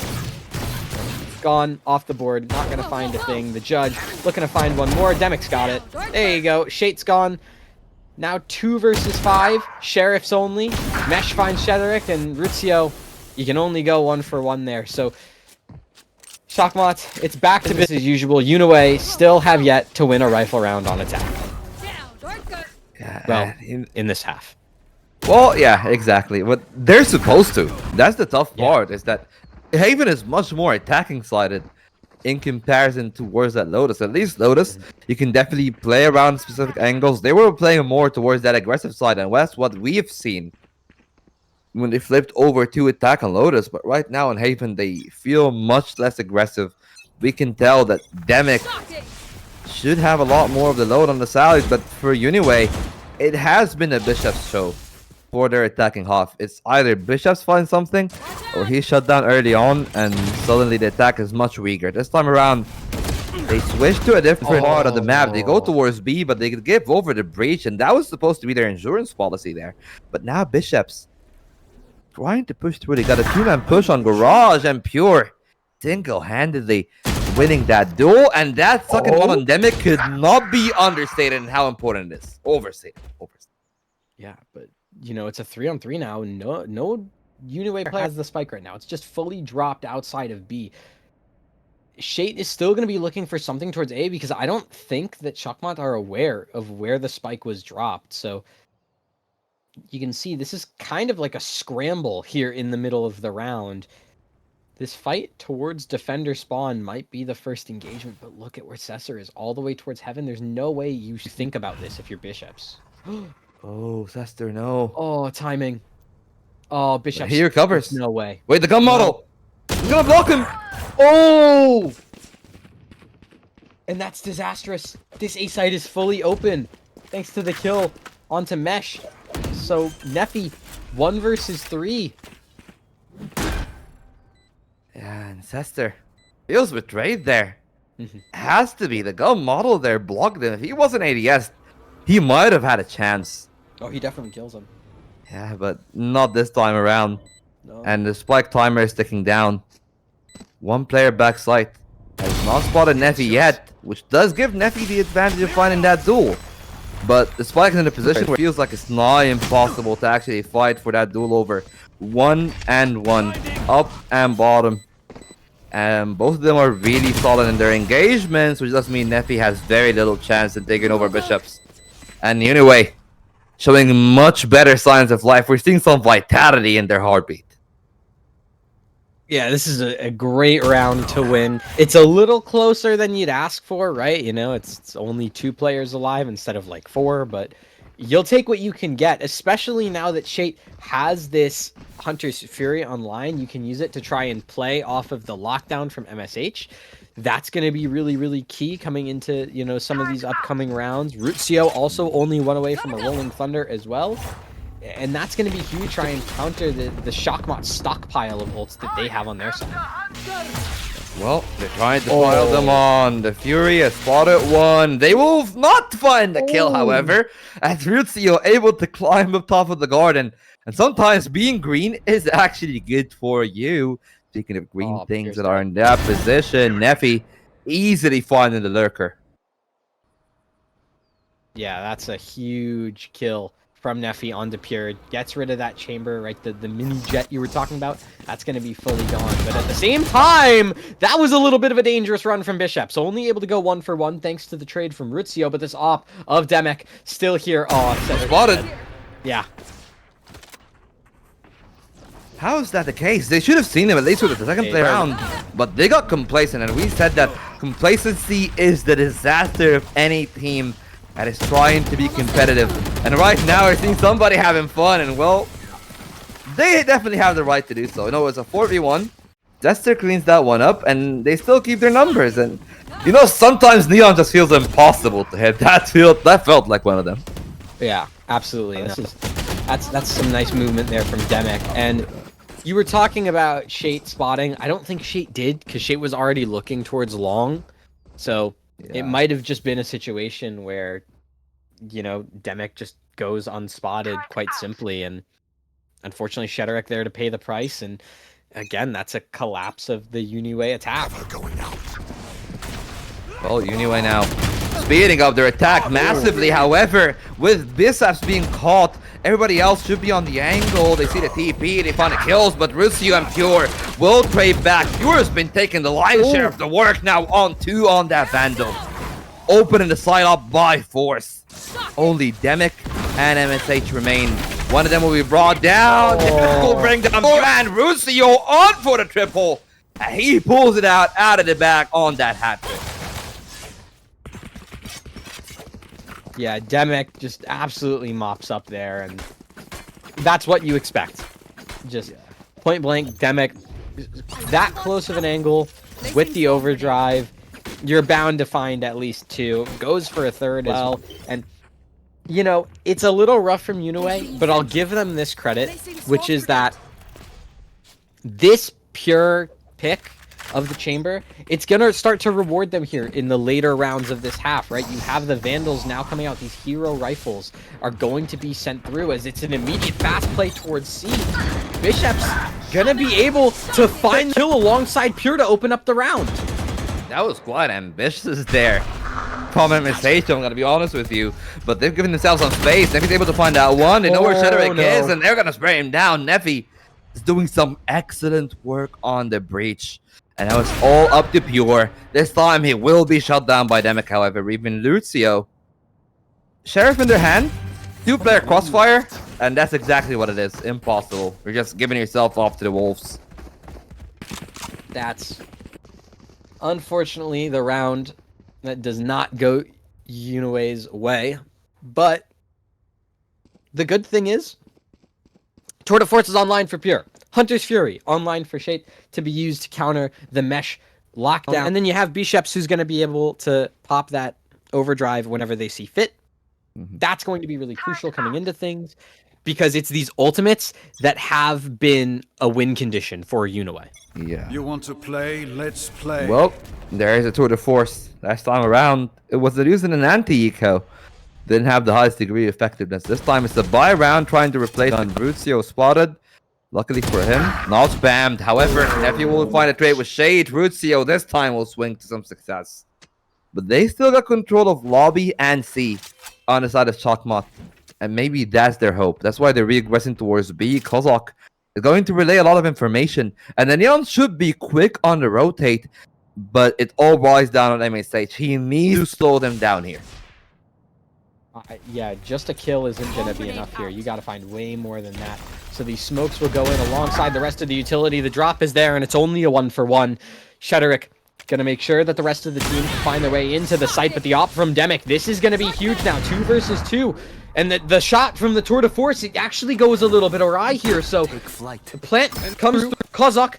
Gone off the board, not gonna find a thing. The judge looking to find one more. Demic's got it. There you go. Shate's gone. Now 2 versus 5. Sheriffs only. Mesh finds Shetherick, and Ruzio, you can only go 1 for 1 there. So Shockmont, it's back to business as usual. Uniway still have yet to win a rifle round on attack. Yeah, Well, in this half. well, yeah, exactly. But they're supposed to. That's the tough part, is that Haven is much more attacking sided in comparison towards that Lotus. At least Lotus, you can definitely play around specific angles. They were playing more towards that aggressive side, and that's what we've seen when they flipped over to attack on Lotus. But right now in Haven, they feel much less aggressive. We can tell that Demic should have a lot more of the load on the salaries, but for Uniway, it has been a Bishop's show for their attacking half. It's either Bishops find something, or he shut down early on, and suddenly the attack is much weaker. This time around, they switch to a different part of the map. They go towards B, but they give over the breach, and that was supposed to be their endurance policy there. But now Bishops trying to push through. They got a 2-man push on Garage, and Pure single-handedly winning that duel, and that second one on Demic could not be understated in how important it is. Overstated. Yeah, but you know, it's a 3-on-3 now. No Uniway player has the spike right now. It's just fully dropped outside of B. Shade is still going to be looking for something towards A, because I don't think that Shockmont are aware of where the spike was dropped. So you can see this is kind of like a scramble here in the middle of the round. This fight towards defender spawn might be the first engagement, but look at where Cesar is, all the way towards heaven. There's no way you should think about this if you're Bishops. Oh, Sester, no. Oh, timing. Oh, Bishop. He recovers. No way. Wait, the gun model. He's gonna block him. Oh! And that's disastrous. This A site is fully open, thanks to the kill onto Mesh. So, Neffy, 1 versus 3. Yeah, and Sester feels betrayed there. Has to be. The gun model there blocked him. If he wasn't ADS, he might have had a chance. Oh, he definitely kills him. Yeah, but not this time around. No. And the spike timer is ticking down. 1 player backside. Has not spotted Neffy yet, which does give Neffy the advantage of finding that duel. But the Spike is in a position where it feels like it's nigh impossible to actually fight for that duel over 1-1, up and bottom. And both of them are really solid in their engagements, which does mean Neffy has very little chance in taking over Bishops. And anyway, showing much better signs of life. We're seeing some vitality in their heartbeat. Yeah, this is a great round to win. It's a little closer than you'd ask for, right? You know, it's only 2 players alive instead of like 4, but you'll take what you can get, especially now that Shate has this Hunter's Fury online. You can use it to try and play off of the lockdown from MSH. That's going to be really, really key coming into, you know, some of these upcoming rounds. Rutcio also only 1 away from a Rolling Thunder as well. And that's going to be huge, try and counter the Shockmot stockpile of ults that they have on their side. Well, they're trying to pile them on. The Fury has spotted one. They will not find the kill, however, as Rutcio able to climb up top of the garden. And sometimes being green is actually good for you. Speaking of green things that are in that position, Neffy easily finding the lurker. Yeah, that's a huge kill from Neffy onto Pure. Gets rid of that chamber, right? The mini jet you were talking about. That's going to be fully gone. But at the same time, that was a little bit of a dangerous run from Bishop. So only able to go 1 for 1 thanks to the trade from Rutcio. But this op of Demek still here. Oh, spotted. Yeah. How is that the case? They should have seen him at least with the second play round. But they got complacent. And we said that complacency is the disaster of any team that is trying to be competitive. And right now we're seeing somebody having fun, and well, they definitely have the right to do so. You know, it's a 4v1. Jester cleans that one up, and they still keep their numbers. And you know, sometimes Neon just feels impossible to hit. That felt like one of them. Yeah, absolutely. That's some nice movement there from Demek. And you were talking about Shate spotting. I don't think Shate did, because Shate was already looking towards long. So it might have just been a situation where, you know, Demek just goes unspotted quite simply, and unfortunately Shedderek there to pay the price, and again, that's a collapse of the Uniway attack. Well, Uniway now speeding up their attack massively. However, with Bishops being caught, everybody else should be on the angle. They see the TP, they find the kills, but Rutcio and Pure will trade back. Pure has been taking the lion's share of the work now on that Vandal. Opening the side up by force. Only Demek and MSH remain. One of them will be brought down. Will bring down and Rutcio on for the triple. And he pulls it out of the back on that hat trick. Yeah, Demek just absolutely mops up there, and that's what you expect. Just point blank, Demek that close of an angle with the overdrive. You're bound to find at least 2. Goes for a third as well. And, you know, it's a little rough from Uniway, but I'll give them this credit, which is that this Pure pick of the chamber, it's going to start to reward them here in the later rounds of this half, right? You have the Vandals now coming out. These hero rifles are going to be sent through as it's an immediate fast play towards C. Bishop's going to be able to find the kill alongside Pure to open up the round. That was quite ambitious there from MSH, I'm going to be honest with you. But they've given themselves some space. Neffy's able to find out one. They know where Shedderek is, and they're going to spray him down. Neffy is doing some excellent work on the breach. And now it's all up to Pure. This time he will be shut down by Demek, however. Even Rutcio. Sheriff in their hand. 2-player crossfire. And that's exactly what it is. Impossible. You're just giving yourself off to the wolves. That's unfortunately the round that does not go Uniway's way. But the good thing is, Tour de Force is online for Pure. Hunter's Fury online for Shade to be used to counter the mesh lockdown. And then you have Bishops, who's going to be able to pop that overdrive whenever they see fit. That's going to be really crucial coming into things, because it's these ultimates that have been a win condition for Uniway. Yeah. You want to play? Let's play. Well, there is a Tour de Force. Last time around, it was using an anti-eco. Didn't have the highest degree of effectiveness. This time it's a buy round trying to replace on Rutcio spotted. Luckily for him, not spammed. However, Nephew will find a trade with Shade. Ruzio this time will swing to some success. But they still got control of lobby and C on the side of Chakmat. And maybe that's their hope. That's why they're regressing towards B. Kozak is going to relay a lot of information. And the Neon should be quick on the rotate. But it all boils down on MSH. He needs to slow them down here. Yeah, just a kill isn't going to be enough here. You got to find way more than that. So these smokes will go in alongside the rest of the utility. The drop is there, and it's only a 1-for-1. Shederick going to make sure that the rest of the team can find their way into the site, but the op from Demic, this is going to be huge now. 2 versus 2. And the shot from the Tour de Force, it actually goes a little bit awry here. So the plant comes through. Kozak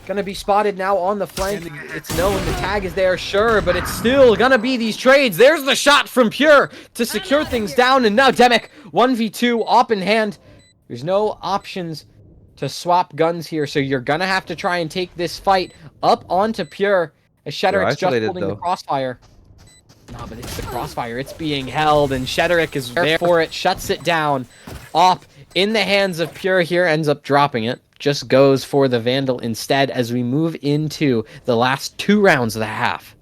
gonna be spotted now on the flank. It's known the tag is there, sure, but it's still gonna be these trades. There's the shot from Pure to secure things down, and now Demic 1v2 op in hand. There's no options to swap guns here, so you're gonna have to try and take this fight up onto Pure. As Shederick's just holding the crossfire. No, but it's the crossfire. It's being held, and Shederick is there for it. Shuts it down. Op in the hands of Pure here, ends up dropping it. Just goes for the Vandal instead as we move into the last 2 rounds of the half.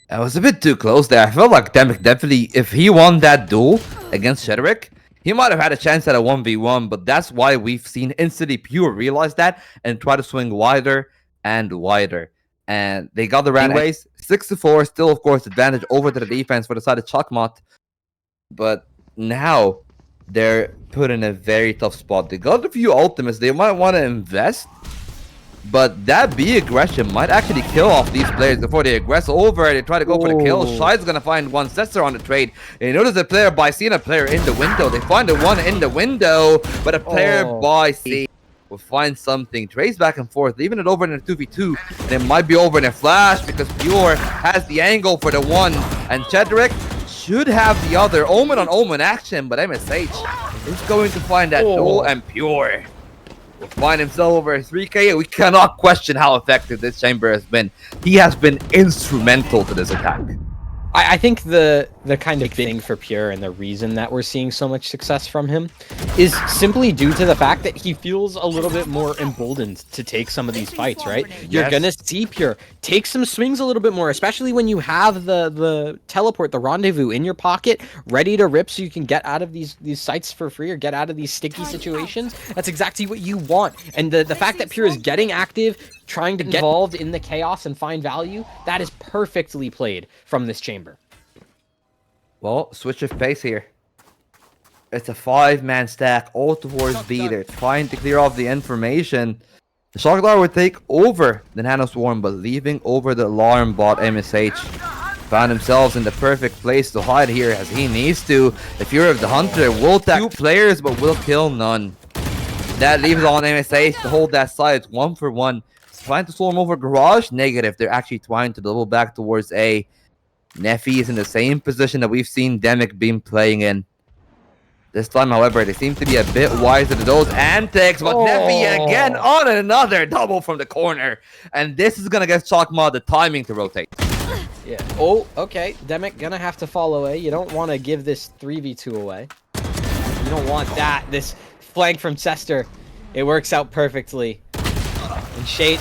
That was a bit too close there. I felt like Demic definitely, if he won that duel against Shederick, he might have had a chance at a 1v1, but that's why we've seen instantly Pure realize that and try to swing wider and wider. And they got the round anyways. 6-4, still of course advantage over to the defense for the side of Chakmat. But now they're put in a very tough spot. They got a few ultimates they might want to invest, but that B aggression might actually kill off these players before they aggress over. They try to go for the kill. Shide's gonna find one Cesar on the trade. And you notice a player by C and a player in the window. They find the one in the window, but a player by C will find something. Trades back and forth, leaving it over in a 2v2, and it might be over in a flash because Pure has the angle for the one, and Shederick should have the other. Omen on Omen action, but MSH is going to find that duel, and Pure will find himself over 3k. We cannot question how effective this chamber has been. He has been instrumental to this attack. I think the kind of thing for Pure and the reason that we're seeing so much success from him is simply due to the fact that he feels a little bit more emboldened to take some of these fights, right? You're gonna see Pure take some swings a little bit more, especially when you have the teleport, the rendezvous in your pocket, ready to rip so you can get out of these sites for free or get out of these sticky situations. That's exactly what you want. And the fact that Pure is getting active, trying to get involved in the chaos and find value, that is perfectly played from this chamber. Well, switch of pace here. It's a 5-man stack all towards B. They're trying to clear off the information. The Shocklar would take over the Nano Swarm, but leaving over the alarm bot. MSH found themselves in the perfect place to hide here as he needs to. The Fury of the Hunter will attack 2 players but will kill none. That leaves on MSH to hold that side. It's 1-for-1. Trying to swarm over Garage, negative. They're actually trying to double back towards A. Neffy is in the same position that we've seen Demic being playing in. This time, however, they seem to be a bit wiser to those antics, but Neffy again on another double from the corner. And this is going to get Chakma the timing to rotate. Yeah. Oh, okay. Demic gonna have to fall away. You don't want to give this 3v2 away. You don't want that. This flank from Cester, it works out perfectly. And Shade,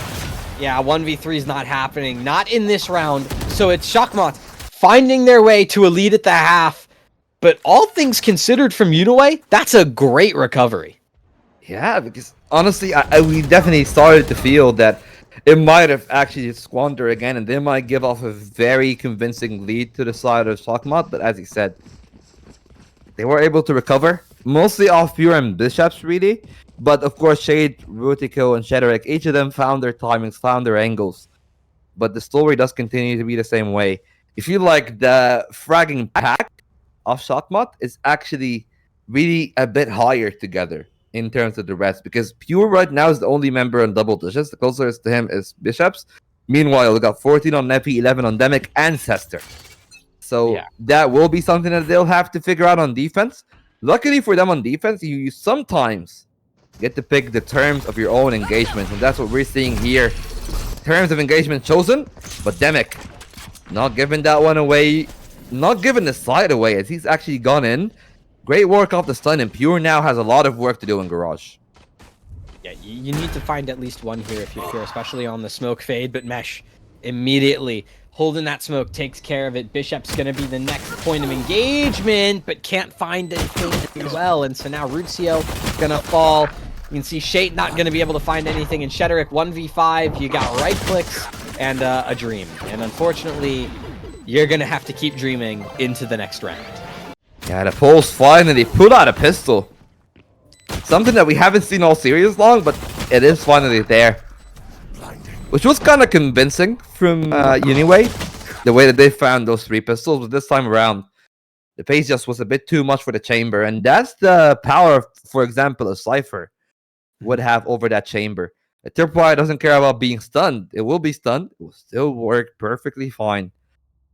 yeah, 1v3 is not happening. Not in this round. So it's Chakmat finding their way to a lead at the half. But all things considered from Uniway, that's a great recovery. Yeah, because honestly, we definitely started to feel that it might have actually squandered again, and they might give off a very convincing lead to the side of Chakmat. But as he said, they were able to recover, mostly off Pure and Bishops, really. But of course, Shade, Rutico, and Shederick, each of them found their timings, found their angles. But the story does continue to be the same way. You feel like the fragging pack of Chakmat is actually really a bit higher together in terms of the rest, because Pure right now is the only member on double digits. The closest to him is Bishops. Meanwhile, we got 14 on Nepi, 11 on Demic, and Cester. So that will be something that they'll have to figure out on defense. Luckily for them on defense, you sometimes get to pick the terms of your own engagement, and that's what we're seeing here. Terms of engagement chosen, but Demic not giving that one away, not giving the side away as he's actually gone in. Great work off the stun, and Pure now has a lot of work to do in Garage. Yeah, you need to find at least one here if you're Pure, especially on the smoke fade, but Mesh immediately holding that smoke takes care of it. Bishop's gonna be the next point of engagement, but can't find anything as well, and so now Rutzio gonna fall. You can see Shade not gonna be able to find anything, and Shederick 1v5, you got right clicks and a dream. And unfortunately, you're gonna have to keep dreaming into the next round. Yeah, the Poles finally put out a pistol. Something that we haven't seen all series long, but it is finally there. Which was kind of convincing from Uniway, the way that they found those 3 pistols. But this time around, the pace just was a bit too much for the chamber. And that's the power, for example, a Cypher would have over that chamber. A Tripwire doesn't care about being stunned. It will be stunned. It will still work perfectly fine.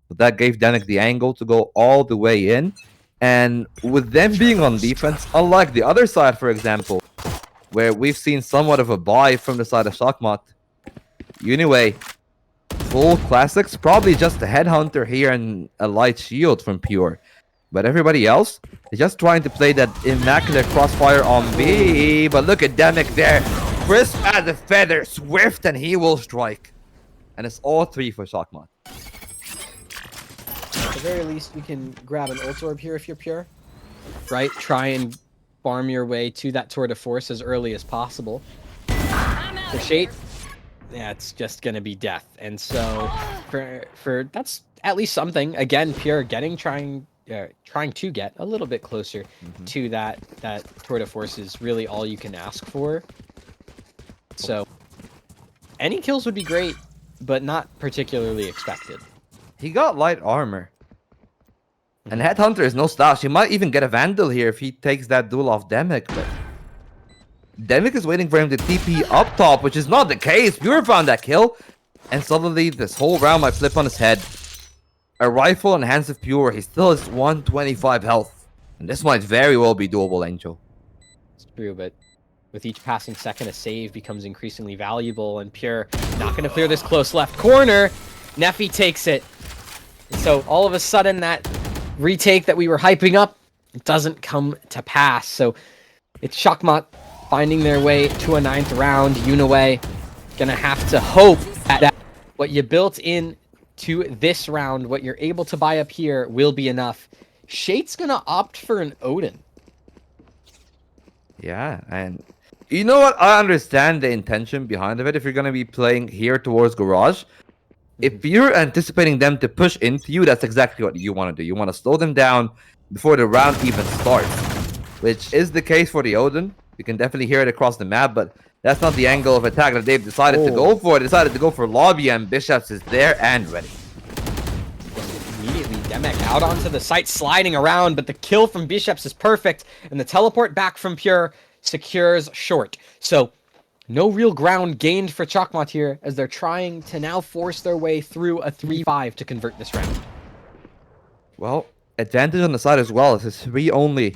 But that gave Danik the angle to go all the way in. And with them being on defense, unlike the other side, for example, where we've seen somewhat of a buy from the side of Shockmot, Uniway, full classics, probably just a headhunter here and a light shield from Pure. But everybody else is just trying to play that immaculate crossfire on B. But look at Danik there. Crisp as a feather, swift, and he will strike. And it's all 3 for Shockmot. At the very least, you can grab an ult orb here if you're Pure. Right? Try and farm your way to that tour de force as early as possible. For Shade, yeah, it's just gonna be death. And so for that's at least something. Again, Pure trying to get a little bit closer to that tour de force is really all you can ask for. So any kills would be great, but not particularly expected. He got light armor. And Headhunter is no slouch. He might even get a Vandal here if he takes that duel off Demic, but Demic is waiting for him to TP up top, which is not the case. Pure found that kill, and suddenly this whole round might flip on his head. A rifle in the hands of Pure, he still has 125 health. And this might very well be doable, Angel. It's true, but with each passing second, a save becomes increasingly valuable, and Pure not going to clear this close left corner. Neffy takes it. So all of a sudden, that retake that we were hyping up doesn't come to pass. So it's Shockmot finding their way to a 9th round. Uniway gonna have to hope that what you built in to this round, what you're able to buy up here, will be enough. Shate's gonna opt for an Odin. Yeah, and you know what? I understand the intention behind of it. If you're gonna be playing here towards Garage, if you're anticipating them to push into you, that's exactly what you want to do. You want to slow them down before the round even starts, which is the case for the Odin. You can definitely hear it across the map, but that's not the angle of attack that they've decided to go for. They decided to go for Lobby, and Bishops is there and ready. Immediately, Demek out onto the site, sliding around, but the kill from Bishops is perfect, and the teleport back from Pure secures short. So no real ground gained for Chakmat here, as they're trying to now force their way through a 3-5 to convert this round. Well, advantage on the side as well. It's 3 only.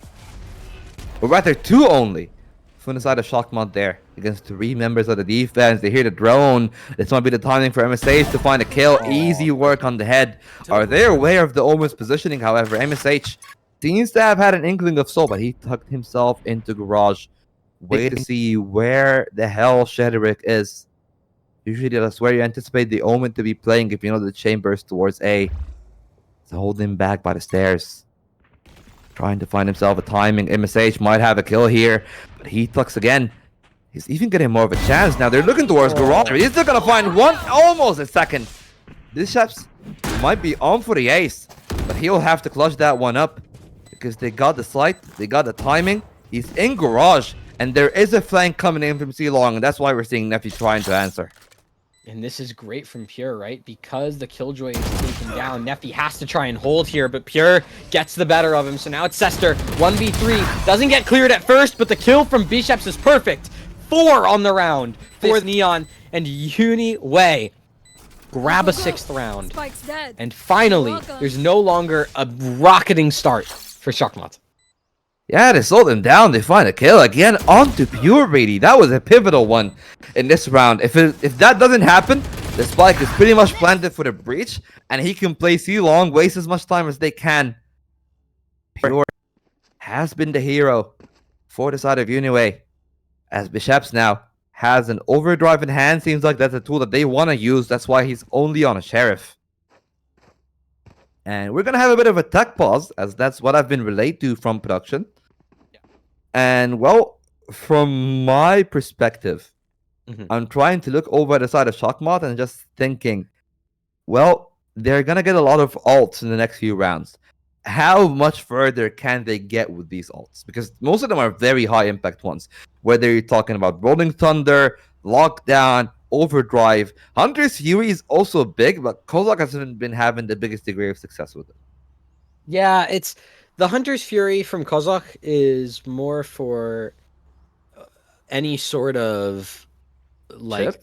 Or rather, 2 only. From the side of Shockmont there. Against 3 members of the defense. They hear the drone. This might be the timing for MSH to find a kill. Easy work on the head. Are they aware of the Omen's positioning, however? MSH seems to have had an inkling of so, but he tucked himself into Garage. Wait to see where the hell Shederick is. Usually that's where you anticipate the Omen to be playing if you know the chambers towards A. To hold him back by the stairs. Trying to find himself a timing. MSH might have a kill here, but he tucks again. He's even getting more of a chance now. They're looking towards Garage. He's still gonna find one, almost a second. Bishops might be on for the ace, but he'll have to clutch that one up because they got the sight, they got the timing. He's in Garage. And there is a flank coming in from C-Long, and that's why we're seeing Neffy trying to answer. And this is great from Pure, right? Because the Killjoy is taken down, Neffy has to try and hold here, but Pure gets the better of him. So now it's Sester, 1v3. Doesn't get cleared at first, but the kill from Bishops is perfect. 4 on the round for Neon, and Uniway grab a 6th round. And finally, there's no longer a rocketing start for Shockmot. Yeah, they slowed him down. They find a kill again onto Pure Brady. That was a pivotal one in this round. If that doesn't happen, the spike is pretty much planted for the breach, and he can play C-Long, waste as much time as they can. Pure has been the hero for the side of Uniway, as Bishops now has an overdrive in hand. Seems like that's a tool that they want to use. That's why he's only on a Sheriff. And we're going to have a bit of a tech pause, as that's what I've been relayed to from production. And, well, from my perspective, I'm trying to look over the side of Shockmot and just thinking, well, they're going to get a lot of ults in the next few rounds. How much further can they get with these ults? Because most of them are very high impact ones. Whether you're talking about Rolling Thunder, Lockdown, Overdrive. Hunter's Fury is also big, but Kozak hasn't been having the biggest degree of success with it. Yeah, it's the Hunter's Fury from Kozak is more for any sort of like Chip?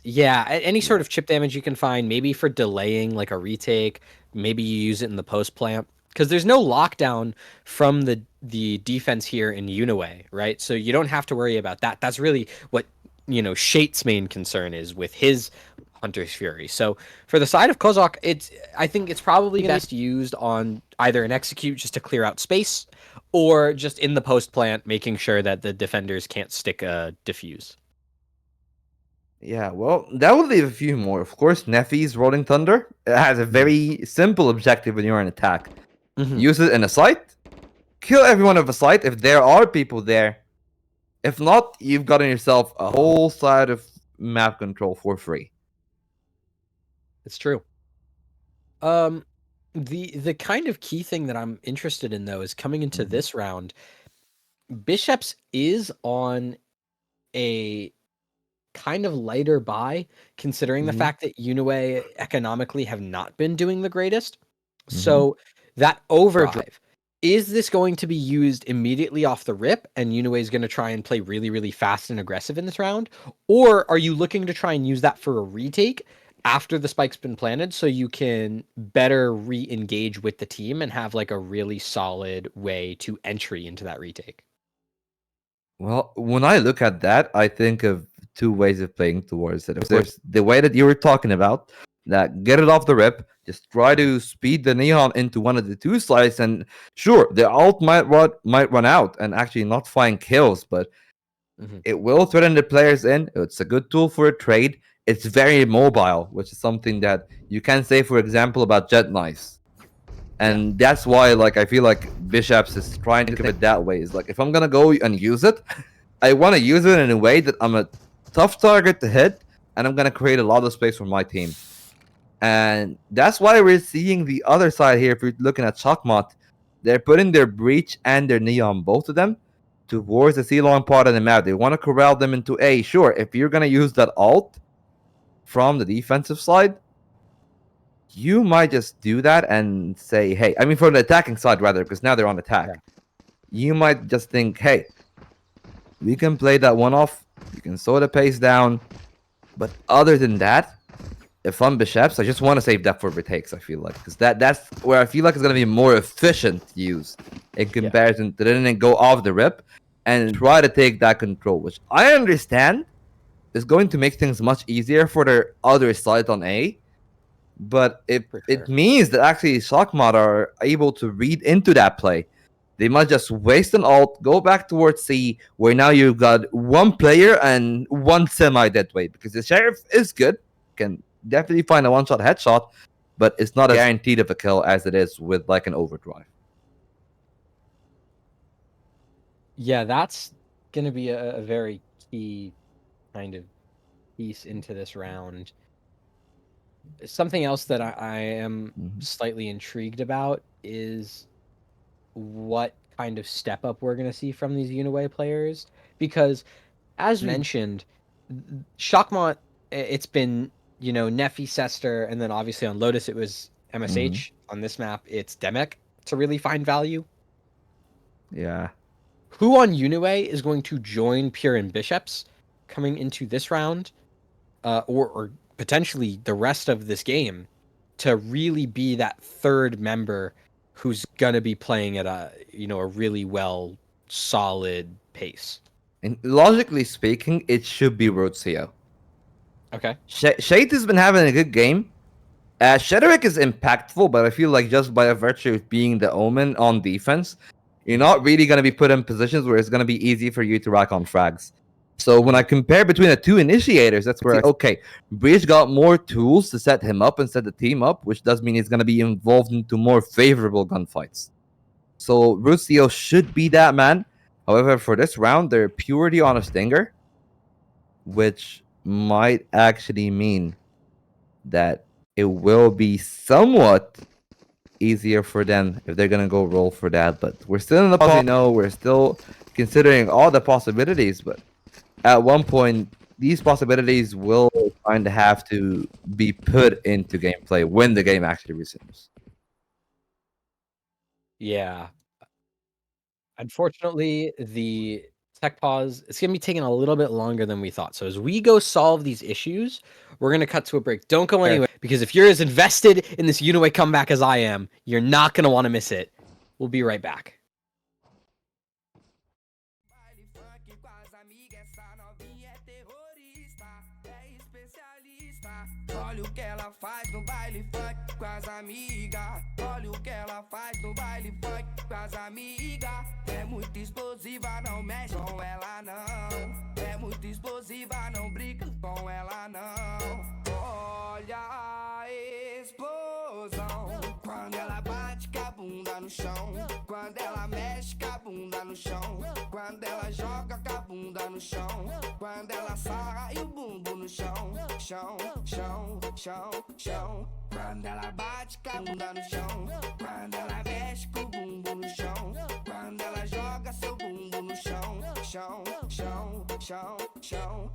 any sort of chip damage you can find, maybe for delaying like a retake, maybe you use it in the post plant. Because there's no lockdown from the defense here in Uniway, right? So you don't have to worry about that. That's really what, Shate's main concern is with his Hunter's Fury. So for the side of Kozak, I think it's probably best used on either an execute just to clear out space, or just in the post plant, making sure that the defenders can't stick a diffuse. Yeah, well, that would leave a few more. Of course, Neffy's Rolling Thunder. It has a very simple objective when you're in attack. Use it in a site, kill everyone of a site if there are people there. If not, you've gotten yourself a whole side of map control for free. It's true. The kind of key thing that I'm interested in, though, is coming into this round, Bishops is on a kind of lighter buy, considering the fact that Uniway economically have not been doing the greatest. So that overdrive, is this going to be used immediately off the rip, and Uniway is going to try and play really, really fast and aggressive in this round? Or are you looking to try and use that for a retake after the spike's been planted, so you can better re-engage with the team and have like a really solid way to entry into that retake? Well, when I look at that, I think of two ways of playing towards it. Of course, the way that you were talking about, that get it off the rip, just try to speed the Neon into one of the two sides, and sure, the ult might run out and actually not find kills, but it will threaten the players in. It's a good tool for a trade. It's very mobile, which is something that you can say, for example, about Jet Knives. And that's why, like, I feel like Bishops is trying to commit that way. Is like, if I'm gonna go and use it, I want to use it in a way that I'm a tough target to hit, and I'm gonna create a lot of space for my team. And that's why we're seeing the other side here. If you're looking at Shockmot, they're putting their Breach and their Neon, both of them, towards the C-long part of the map. They want to corral them into A. Sure, if you're gonna use that ult from the defensive side, you might just do that and say, hey, I mean, from the attacking side, rather, because now they're on attack. You might just think, hey, we can play that one off. You can slow the pace down. But other than that, if I'm Bishops, I just want to save that for retakes, I feel like. Because that's where I feel like it's going to be more efficient use in comparison to then go off the rip and try to take that control, which I understand is going to make things much easier for their other side on A. But it means that actually Shockmot are able to read into that play. They might just waste an ult, go back towards C, where now you've got one player and one semi-dead weight. Because the Sheriff is good, can definitely find a one-shot headshot, but it's not as guaranteed of a kill as it is with like an overdrive. Yeah, that's going to be a very key kind of piece into this round. Something else that I am slightly intrigued about is what kind of step up we're going to see from these Uniway players. Because, as mentioned, Shockmot, it's been, Neffy, Sester, and then obviously on Lotus it was MSH. On this map, it's Demek to really find value. Yeah. Who on Uniway is going to join Pure and Bishops coming into this round, or potentially the rest of this game, to really be that third member who's gonna be playing at a really solid pace? And logically speaking, it should be Rocio. Okay. Shade has been having a good game. Shederick is impactful, but I feel like just by a virtue of being the Omen on defense, you're not really going to be put in positions where it's going to be easy for you to rack on frags. So when I compare between the two initiators, that's where okay, Breach got more tools to set him up and set the team up, which does mean he's gonna be involved into more favorable gunfights. So Rucio should be that man. However, for this round, they're purely on a stinger, which might actually mean that it will be somewhat easier for them if they're gonna go roll for that. But we're still in the pause, you know, we're still considering all the possibilities, but at one point these possibilities will kind of have to be put into gameplay when the game actually resumes. Yeah. Unfortunately, the tech pause, it's going to be taking a little bit longer than we thought. So as we go solve these issues, we're going to cut to a break. Don't go anywhere, because if you're as invested in this Uniway comeback as I am, you're not going to want to miss it. We'll be right back. Baile funk com as amigas, essa novinha é terrorista, é especialista. Olha o que ela faz no baile funk com as amigas. Olha o que ela faz no baile funk com as amigas. É muito explosiva, não mexe com ela não. É muito explosiva, não brinca com ela não. Olha a explosão quando ela bate com a bunda no chão, quando ela mexe com a bunda no chão, quando ela joga com a bunda no chão, quando ela sarra e o bumbum no chão, chão, chão, chão, chão. Quando ela bate com a bunda no chão, quando ela mexe com o bumbum no chão, quando ela joga seu bumbum no chão, chão, chão, chão, chão.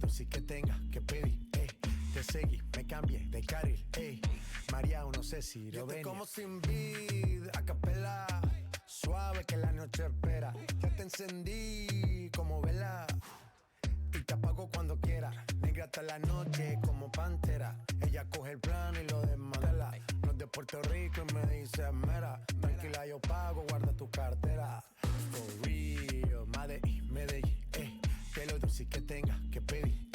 Sí que tenga que pedir, Te seguí, me cambié de carril, ey. María, no sé si lo ven. Como sin vid, a capela. Suave que la noche espera. Ya te encendí como vela. Y te apago cuando quiera. Negra hasta la noche como pantera. Ella coge el plano y lo desmantela. No es de Puerto Rico y me dice mera. Tranquila, yo pago, guarda tu cartera. For real, Medellín, que lo dulce que tenga que pedir,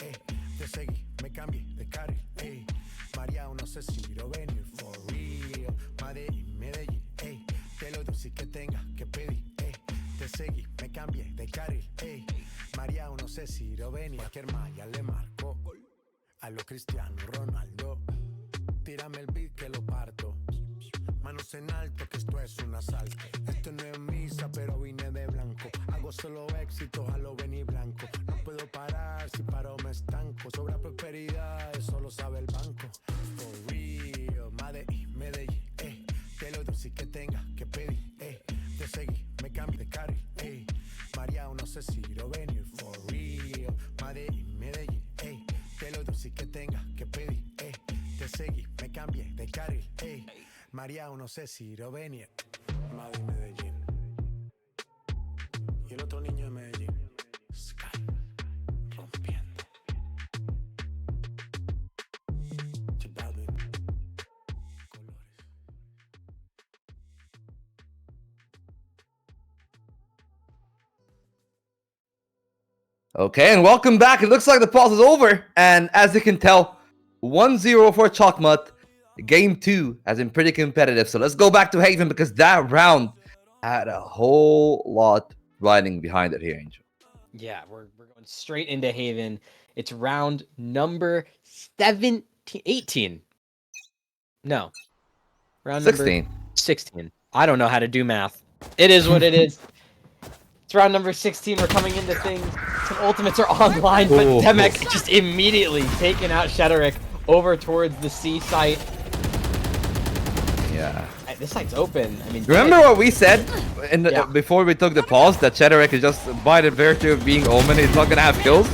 te seguí, me cambié de carril, María, no sé si lo venir. For real, Medellín, que lo dulce que tenga que pedir, te seguí, me cambié de carril, María, no sé si lo venir. Cualquier malla le marco a lo Cristiano Ronaldo. Tírame el beat que lo parto. Manos en alto, que esto es un asalto. Esto no es misa, pero vine de blanco. Hago solo éxito, a lo venir blanco. No puedo parar, si paro me estanco. Sobra prosperidad, eso lo sabe el banco. For real, Medellín, que lo dulce que tenga que pedir, te seguí, me cambié de carril, María, no sé si lo venir. For real, Medellín, que lo dulce que tenga que pedir, te seguí, me cambié de carril, María, no sé si lo venir. Madrid, Medellín. Y el otro niño de Medellín. Sky, rompiendo. J Balvin, colores. Okay, and welcome back. It looks like the pause is over. And as you can tell, 1-0 for Chalkmut. Game 2 has been pretty competitive. So let's go back to Haven because that round had a whole lot riding behind it here, Angel. Yeah, we're going straight into Haven. It's round number 18. No. Round 16. Number 16. I don't know how to do math. It is what it is. It's round number 16. We're coming into things. Some ultimates are online, but Demek just immediately taking out Shederick over towards the C site. Yeah. This site's open. I mean, remember what we said in the, before we took the pause, that Shederick is just, by the virtue of being Omen, he's not gonna have kills?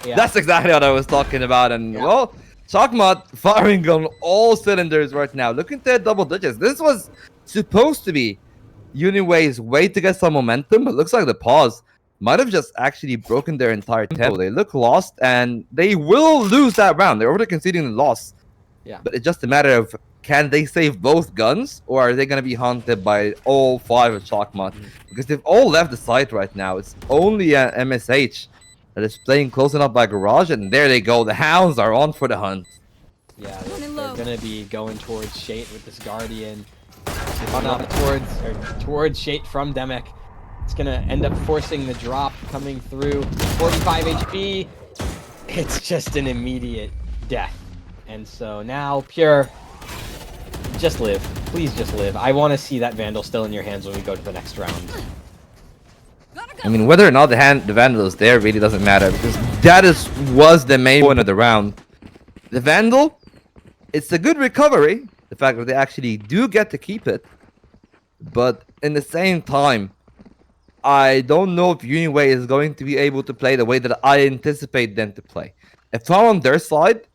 Yeah. That's exactly what I was talking about. And well, Chalkmut firing on all cylinders right now, looking to hit double digits. This was supposed to be Uniway's way to get some momentum, but looks like the pause might have just actually broken their entire tempo. They look lost, and they will lose that round. They're already conceding the loss. Yeah. But it's just a matter of, can they save both guns, or are they going to be hunted by all 5 of Chalkmut? Because they've all left the site right now. It's only MSH that is playing close enough by Garage, and there they go. The Hounds are on for the hunt. Yeah, they're going to be going towards Shate with this Guardian. On up towards Shate from Demek. It's going to end up forcing the drop coming through. 45 HP. It's just an immediate death. And so now, Pure, just live. Please just live. I want to see that Vandal still in your hands when we go to the next round. I mean, whether or not the Vandal is there really doesn't matter, because that was the main point of the round. The Vandal, it's a good recovery, the fact that they actually do get to keep it, but in the same time, I don't know if Uniway is going to be able to play the way that I anticipate them to play. If I'm on their side,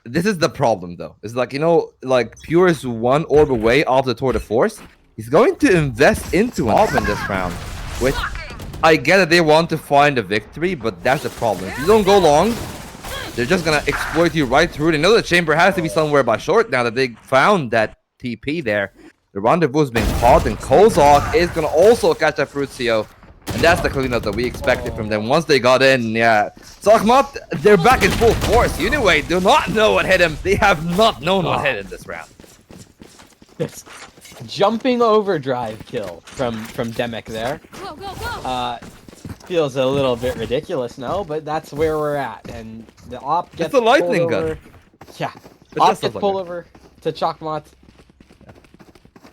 this is the problem, though. It's like, you know, like Pure is 1 orb away off the Tour de Force. He's going to invest into an orb in this round, which I get that they want to find a victory, but that's the problem. If you don't go long, they're just going to exploit you right through. They know the chamber has to be somewhere by short now that they found that TP there. The rendezvous has been caught, and Kozak is going to also catch up Frutzio. And that's the cleanup that we expected from them once they got in. Yeah, Chalkmut, they're back in full force. Uniway do not know what hit him. They have not known what hit in this round. Yes. Jumping overdrive kill from Demek there. Go, go, go. Feels a little bit ridiculous, no, but that's where we're at. And the op gets it's a lightning gun. Yeah, op gets pulled over to Chalkmut.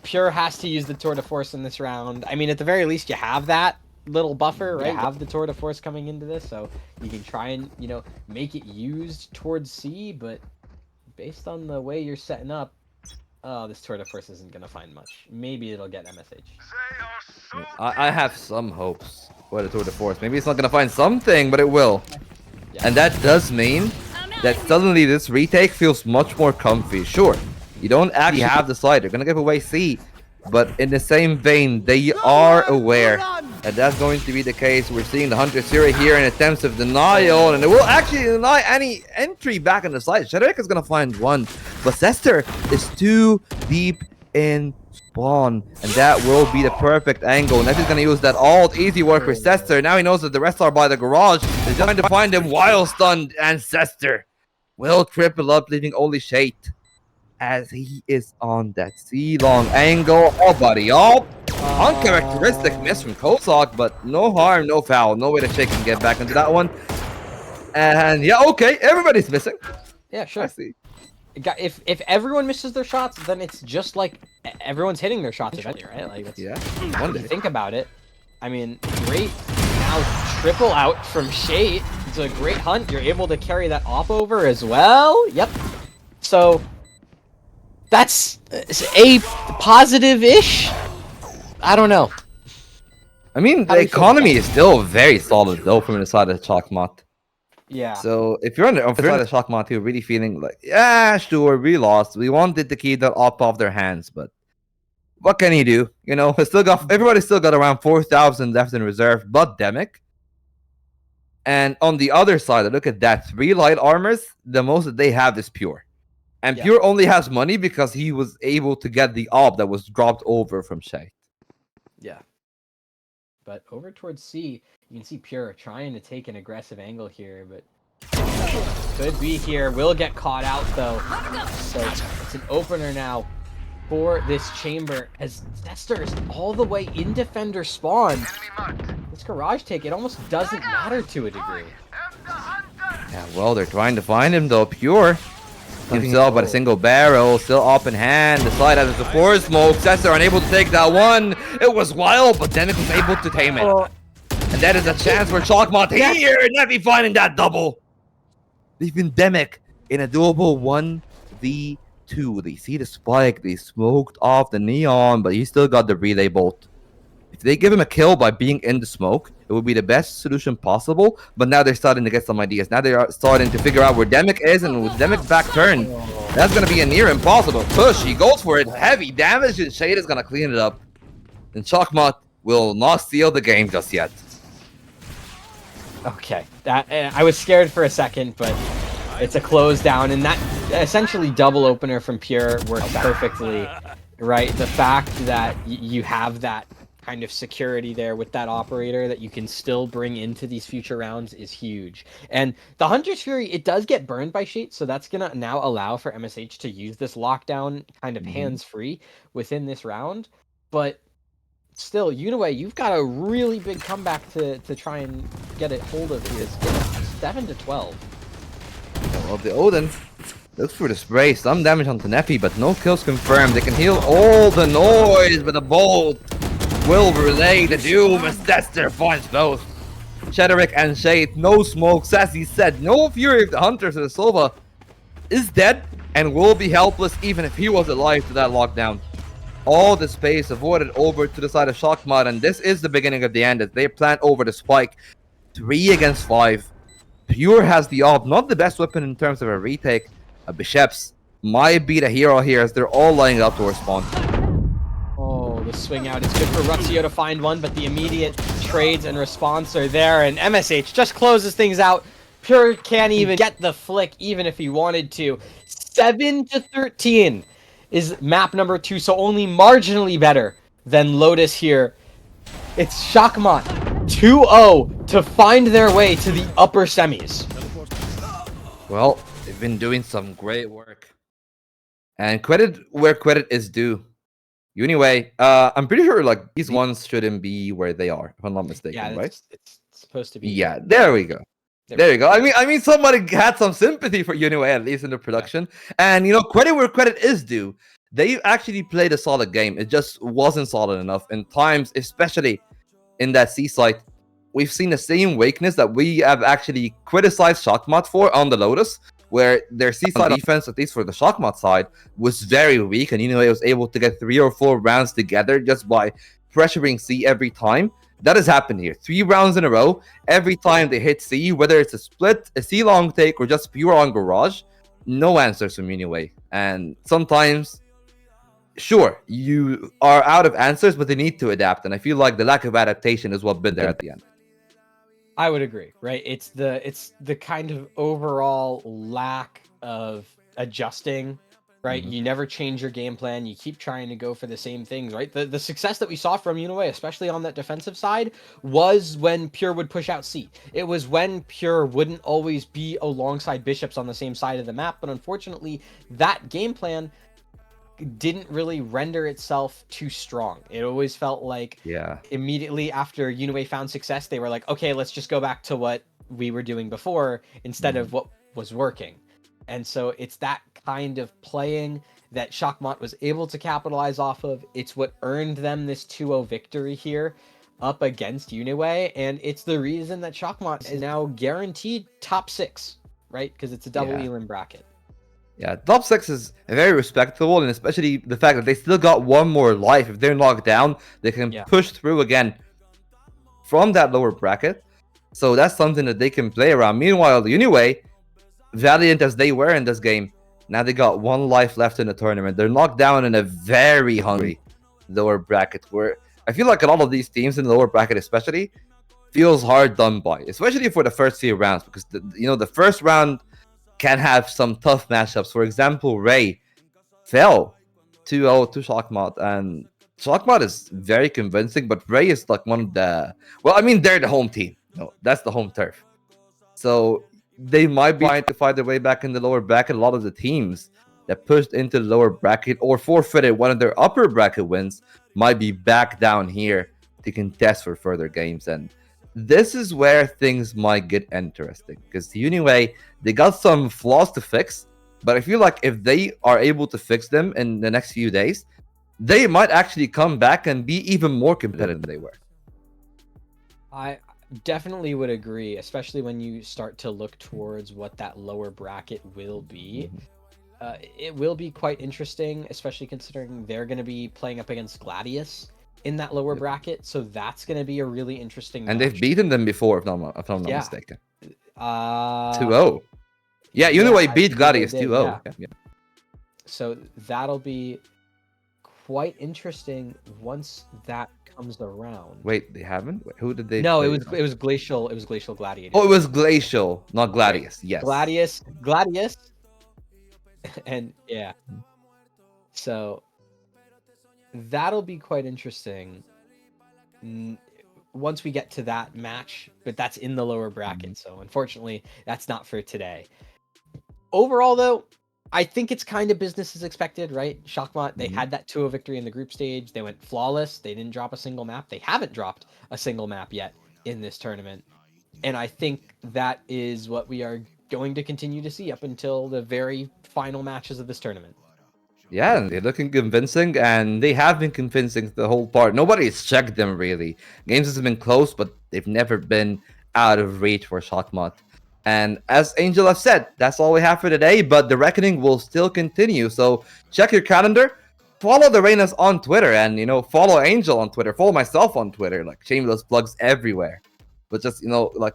Pure has to use the Tour de Force in this round. I mean, at the very least, you have that little buffer, right? You have the Tour de Force coming into this, so you can try and, you know, make it used towards C, but based on the way you're setting up, this Tour de Force isn't going to find much. Maybe it'll get MSH. I have some hopes for the Tour de Force. Maybe it's not going to find something, but it will. Yeah. And that does mean that suddenly this retake feels much more comfy. Sure, you don't actually have the side. They're gonna give away C, but in the same vein, they are aware that that's going to be the case. We're seeing the Hunter Fury here in attempts of denial, and it will actually deny any entry back on the side. Shedrick is gonna find one, but Sester is too deep in spawn, and that will be the perfect angle. Neff is gonna use that ult. Easy work for Sester. Now he knows that the rest are by the garage. He's trying to find him while stunned, and Sester will triple up, leaving only Shade as he is on that C-long angle. Oh, buddy, oh! Uncharacteristic miss from Kozak, but no harm, no foul. No way that Shade can get back into that one. And yeah, okay, everybody's missing. Yeah, sure. I see. If everyone misses their shots, then it's just like everyone's hitting their shots eventually, right? Like, that's, Yeah, when you think about it, I mean, great now triple out from Shade. It's a great hunt. You're able to carry that off over as well. Yep. So that's a positive-ish. I don't know. I mean, the economy is still very solid though from the side of Chakmat. Yeah. So if you're on the side of Chakmat, you're really feeling like, yeah, sure, we lost. We wanted to keep that up off their hands, but what can you do? You know, everybody's still got around 4,000 left in reserve, but Demic. And on the other side, look at that. 3 light armors, the most that they have is Pure. And Pure only has money because he was able to get the AWP that was dropped over from Shay. Yeah. But over towards C, you can see Pure trying to take an aggressive angle here, but could be here. Will get caught out though. So it's an opener now for this chamber as Sester is all the way in defender spawn. This garage take, it almost doesn't matter to a degree. Yeah, well, they're trying to find him though. Pure himself but a single barrel, still up in hand. The side has a support smoke. Sester unable to take that one. It was wild, but Demic was able to tame it. And that is a chance for Chalkmont here. Nevi finding that double. Leaving Demic in a doable 1v2. They see the spike. They smoked off the neon, but he still got the relay bolt. If they give him a kill by being in the smoke, it would be the best solution possible. But now they're starting to get some ideas. Now they are starting to figure out where Demic is, and with Demic's back turn, that's going to be a near impossible push. He goes for it. Heavy damage, and Shade is going to clean it up. And Chakmat will not steal the game just yet. Okay, that I was scared for a second, but it's a close down, and that essentially double opener from Pure works perfectly, right? The fact that you have that kind of security there with that operator that you can still bring into these future rounds is huge. And the Hunter's Fury, it does get burned by Shade, so that's gonna now allow for MSH to use this lockdown kind of hands-free within this round. But still, Uniway, you've got a really big comeback to try and get a hold of here. It's 7-12. Well, the Odin looks for the spray. Some damage on Nefi, but no kills confirmed. They can heal all the noise, but the bolt will relay the doom as Sester finds both. Shedrick and Shade, no smokes, as he said. No fury if the Hunter to the Silva is dead and will be helpless even if he was alive to that lockdown. All the space avoided over to the side of Shockmud, and this is the beginning of the end as they plant over the spike. 3 against 5. Pure has the AWP, not the best weapon in terms of a retake. Bishops might be the hero here as they're all lining up towards spawn. Oh, the swing out is good for Ruxio to find one, but the immediate trades and response are there, and MSH just closes things out. Pure can't even get the flick, even if he wanted to. 7-13 is map number 2, so only marginally better than Lotus here. It's Shockmont 2-0 to find their way to the upper semis. Well, they've been doing some great work. And credit where credit is due. Anyway, I'm pretty sure like these ones shouldn't be where they are, if I'm not mistaken, Yeah, right? it's supposed to be. Yeah, there we go. There you go. I mean, somebody had some sympathy for Uniway, at least in the production. And, you know, credit where credit is due. They actually played a solid game. It just wasn't solid enough. In times, especially in that C site, we've seen the same weakness that we have actually criticized Shockmot for on the Lotus, where their C side defense, at least for the Shockmot side, was very weak. And Uniway was able to get 3 or 4 rounds together just by pressuring C every time. That has happened here. 3 rounds in a row. Every time they hit C, whether it's a split, a C long take, or just pure on garage, no answers from Uniway. And sometimes, sure, you are out of answers, but they need to adapt. And I feel like the lack of adaptation is what bit there at the end. I would agree, right? It's the kind of overall lack of adjusting, right? You never change your game plan. You keep trying to go for the same things, right? The success that we saw from Uniway, especially on that defensive side, was when Pure would push out C. It was when Pure wouldn't always be alongside Bishops on the same side of the map, but unfortunately, that game plan didn't really render itself too strong. It always felt like immediately after Uniway found success, they were like, okay, let's just go back to what we were doing before instead of what was working. And so it's that kind of playing that Shockmont was able to capitalize off of. It's what earned them this 2-0 victory here up against Uniway, and it's the reason that Shockmont is now guaranteed top 6, right? Because it's a double elim bracket. Yeah, top 6 is very respectable, and especially the fact that they still got one more life. If they're knocked down, they can push through again from that lower bracket. So that's something that they can play around. Meanwhile, Uniway, valiant as they were in this game, now they got 1 life left in the tournament. They're knocked down in a very hungry lower bracket, where I feel like a lot of these teams in the lower bracket especially feels hard done by, especially for the first few rounds, because the first round can have some tough matchups. For example, Ray fell 2-0 to Shockmont, and Shockmont is very convincing, but Ray is like one of the... Well, I mean, they're the home team. No, that's the home turf. So they might be trying to find their way back in the lower bracket. A lot of the teams that pushed into the lower bracket or forfeited one of their upper bracket wins might be back down here to contest for further games. And this is where things might get interesting, because Uniway, they got some flaws to fix, but I feel like if they are able to fix them in the next few days, they might actually come back and be even more competitive than they were. I definitely would agree, especially when you start to look towards what that lower bracket will be. It will be quite interesting, especially considering they're going to be playing up against Gladius in that lower bracket, so that's going to be a really interesting and match. they've beaten them before, if I'm not mistaken. 2-0. Yeah, Uniway beat Gladius 2-0. Yeah. So that'll be quite interesting once that comes around. Wait, they haven't? Wait, who did they? No, it was Glacial. It was Glacial Gladiator. Oh, it was Glacial, not Gladius. Yes. Gladius, and yeah. So that'll be quite interesting once we get to that match, but that's in the lower bracket, so unfortunately that's not for today. Overall though, I think it's kind of business as expected, right? Shockmont, they had that 2-0 victory in the group stage. They went flawless. They didn't drop a single map. They haven't dropped a single map yet in this tournament, and I think that is what we are going to continue to see up until the very final matches of this tournament. Yeah, they're looking convincing, and they have been convincing the whole part. Nobody's checked them, really. Games have been close, but they've never been out of reach for Shockmont. And as Angel have said, that's all we have for today, but the reckoning will still continue. So check your calendar, follow the Reynas on Twitter, and, follow Angel on Twitter, follow myself on Twitter, like shameless plugs everywhere. But just,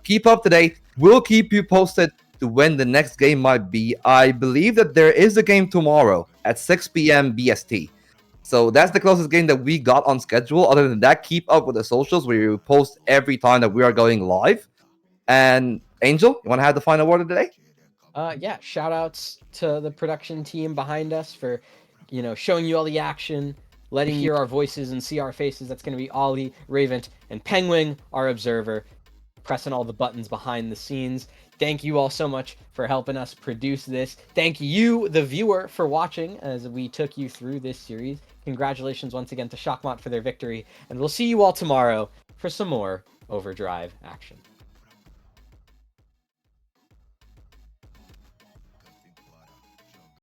keep up to date. We'll keep you posted to when the next game might be. I believe that there is a game tomorrow at 6 p.m. BST. So that's the closest game that we got on schedule. Other than that, keep up with the socials where we post every time that we are going live. And Angel, you want to have the final word of the day? Yeah, shout outs to the production team behind us for, showing you all the action, letting you hear our voices and see our faces. That's going to be Ollie, Raven, and Penguin, our observer, pressing all the buttons behind the scenes. Thank you all so much for helping us produce this. Thank you, the viewer, for watching as we took you through this series. Congratulations once again to Shockmont for their victory, and we'll see you all tomorrow for some more Overdrive action.